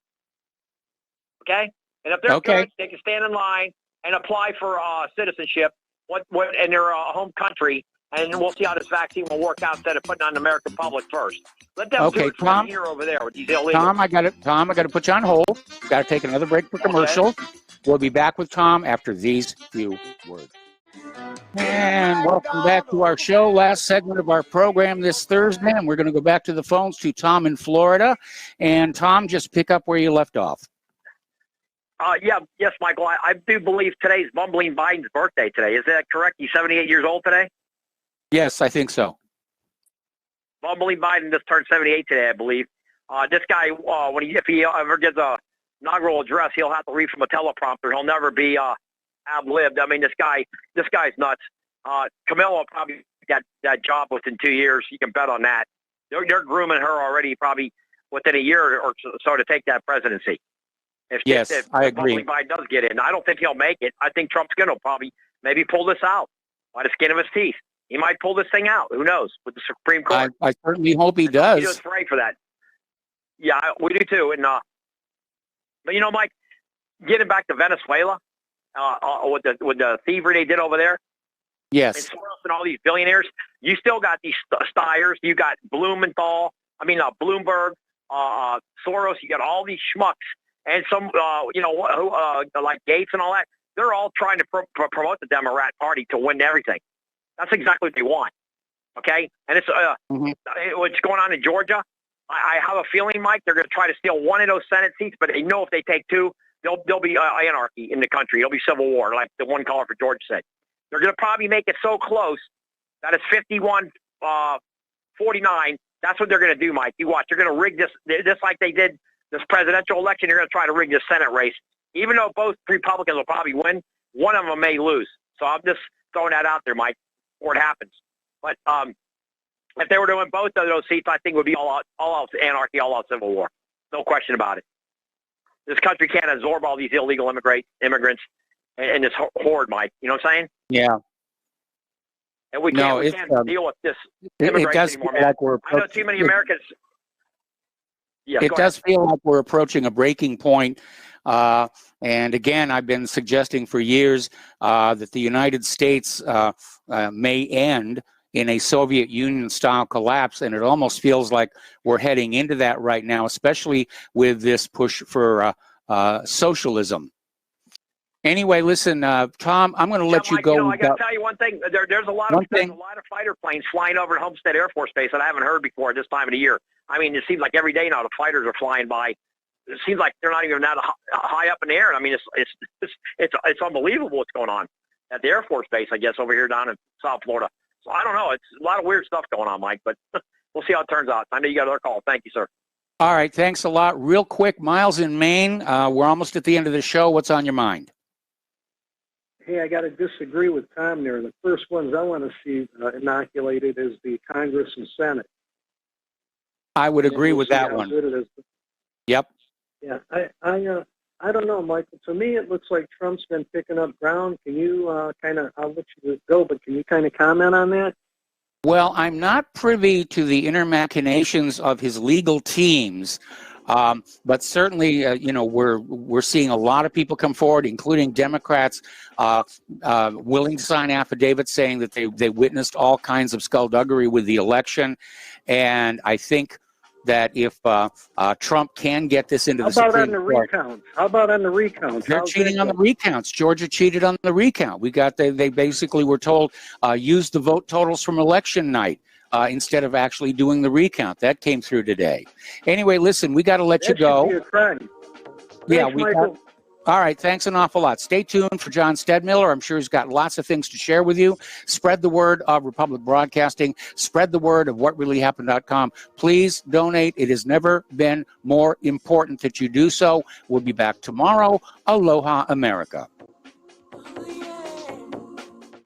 Okay? And if they're good, they can stand in line and apply for citizenship in their home country, and we'll see how this vaccine will work out instead of putting on the American public first. Let them do it from here over there with these illegals. Tom, I got to put you on hold. Got to take another break for commercial. We'll be back with Tom after these few words. And welcome back to our show. Last segment of our program this Thursday, and we're going to go back to the phones to Tom in Florida. And Tom, just pick up where you left off. Yes, Michael. I do believe today's bumbling Biden's birthday today. Is that correct? He's 78 years old today? Yes, I think so. Bumbling Biden just turned 78 today, I believe. This guy, if he ever gives a inaugural address, he'll have to read from a teleprompter. He'll never be ad-libbed. I mean, this guy's nuts. Camilla will probably get that job within 2 years. You can bet on that. They're grooming her already, probably within a year or so to take that presidency. If I agree. Biden does get in, I don't think he'll make it. I think Trump's going to probably maybe pull this out by the skin of his teeth. He might pull this thing out. Who knows? With the Supreme Court. I certainly hope he does. We just pray for that. Yeah, we do too. And but Mike, getting back to Venezuela, with the thievery they did over there. Yes. And Soros and all these billionaires. You still got these Steyers. You got Bloomberg, Soros. You got all these schmucks. And some, like Gates and all that, they're all trying to promote the Democrat Party to win everything. That's exactly what they want. Okay? And it's what's going on in Georgia. I have a feeling, Mike, they're going to try to steal one of those Senate seats, but they know if they take two, there'll be anarchy in the country. There'll be civil war, like the one caller for Georgia said. They're going to probably make it so close that it's 51-49. That's what they're going to do, Mike. You watch. They're going to rig this like they did this presidential election. They're going to try to rig the Senate race. Even though both Republicans will probably win, one of them may lose. So I'm just throwing that out there, Mike, before it happens. But if they were to win both of those seats, I think it would be all out anarchy, all out civil war. No question about it. This country can't absorb all these illegal immigrants and this horde, Mike. You know what I'm saying? Yeah. And we can't deal with this immigration anymore, man. Like I know too many Americans. Yeah, it does feel like we're approaching a breaking point. And again, I've been suggesting for years that the United States may end in a Soviet Union-style collapse, and it almost feels like we're heading into that right now, especially with this push for socialism. Anyway, listen, Tom, I'm going to let you go. I got to tell you one thing. There's a lot of fighter planes flying over at Homestead Air Force Base that I haven't heard before at this time of the year. I mean, it seems like every day now the fighters are flying by. It seems like they're not even that high up in the air. I mean, it's unbelievable what's going on at the Air Force Base, I guess, over here down in South Florida. So I don't know. It's a lot of weird stuff going on, Mike, but we'll see how it turns out. I know you got another call. Thank you, sir. All right. Thanks a lot. Real quick, Miles in Maine. We're almost at the end of the show. What's on your mind? Hey, I got to disagree with Tom there. The first ones I want to see inoculated is the Congress and Senate. I would agree with that one. Yep. Yeah, I don't know, Michael. To me, it looks like Trump's been picking up ground. Can you I'll let you go, but can you kind of comment on that? Well, I'm not privy to the inner machinations of his legal teams, but certainly, we're seeing a lot of people come forward, including Democrats, willing to sign affidavits saying that they witnessed all kinds of skullduggery with the election, and I think that if Trump can get this into the Supreme Court. How about on the recounts? They're cheating on the recounts. Georgia cheated on the recount. They basically were told, use the vote totals from election night instead of actually doing the recount. That came through today. Anyway, listen, we got to let you go. That should be a crime. Yeah, Michael. All right, thanks an awful lot. Stay tuned for John Stedmiller. I'm sure he's got lots of things to share with you. Spread the word of Republic Broadcasting. Spread the word of whatreallyhappened.com. Please donate. It has never been more important that you do so. We'll be back tomorrow. Aloha, America.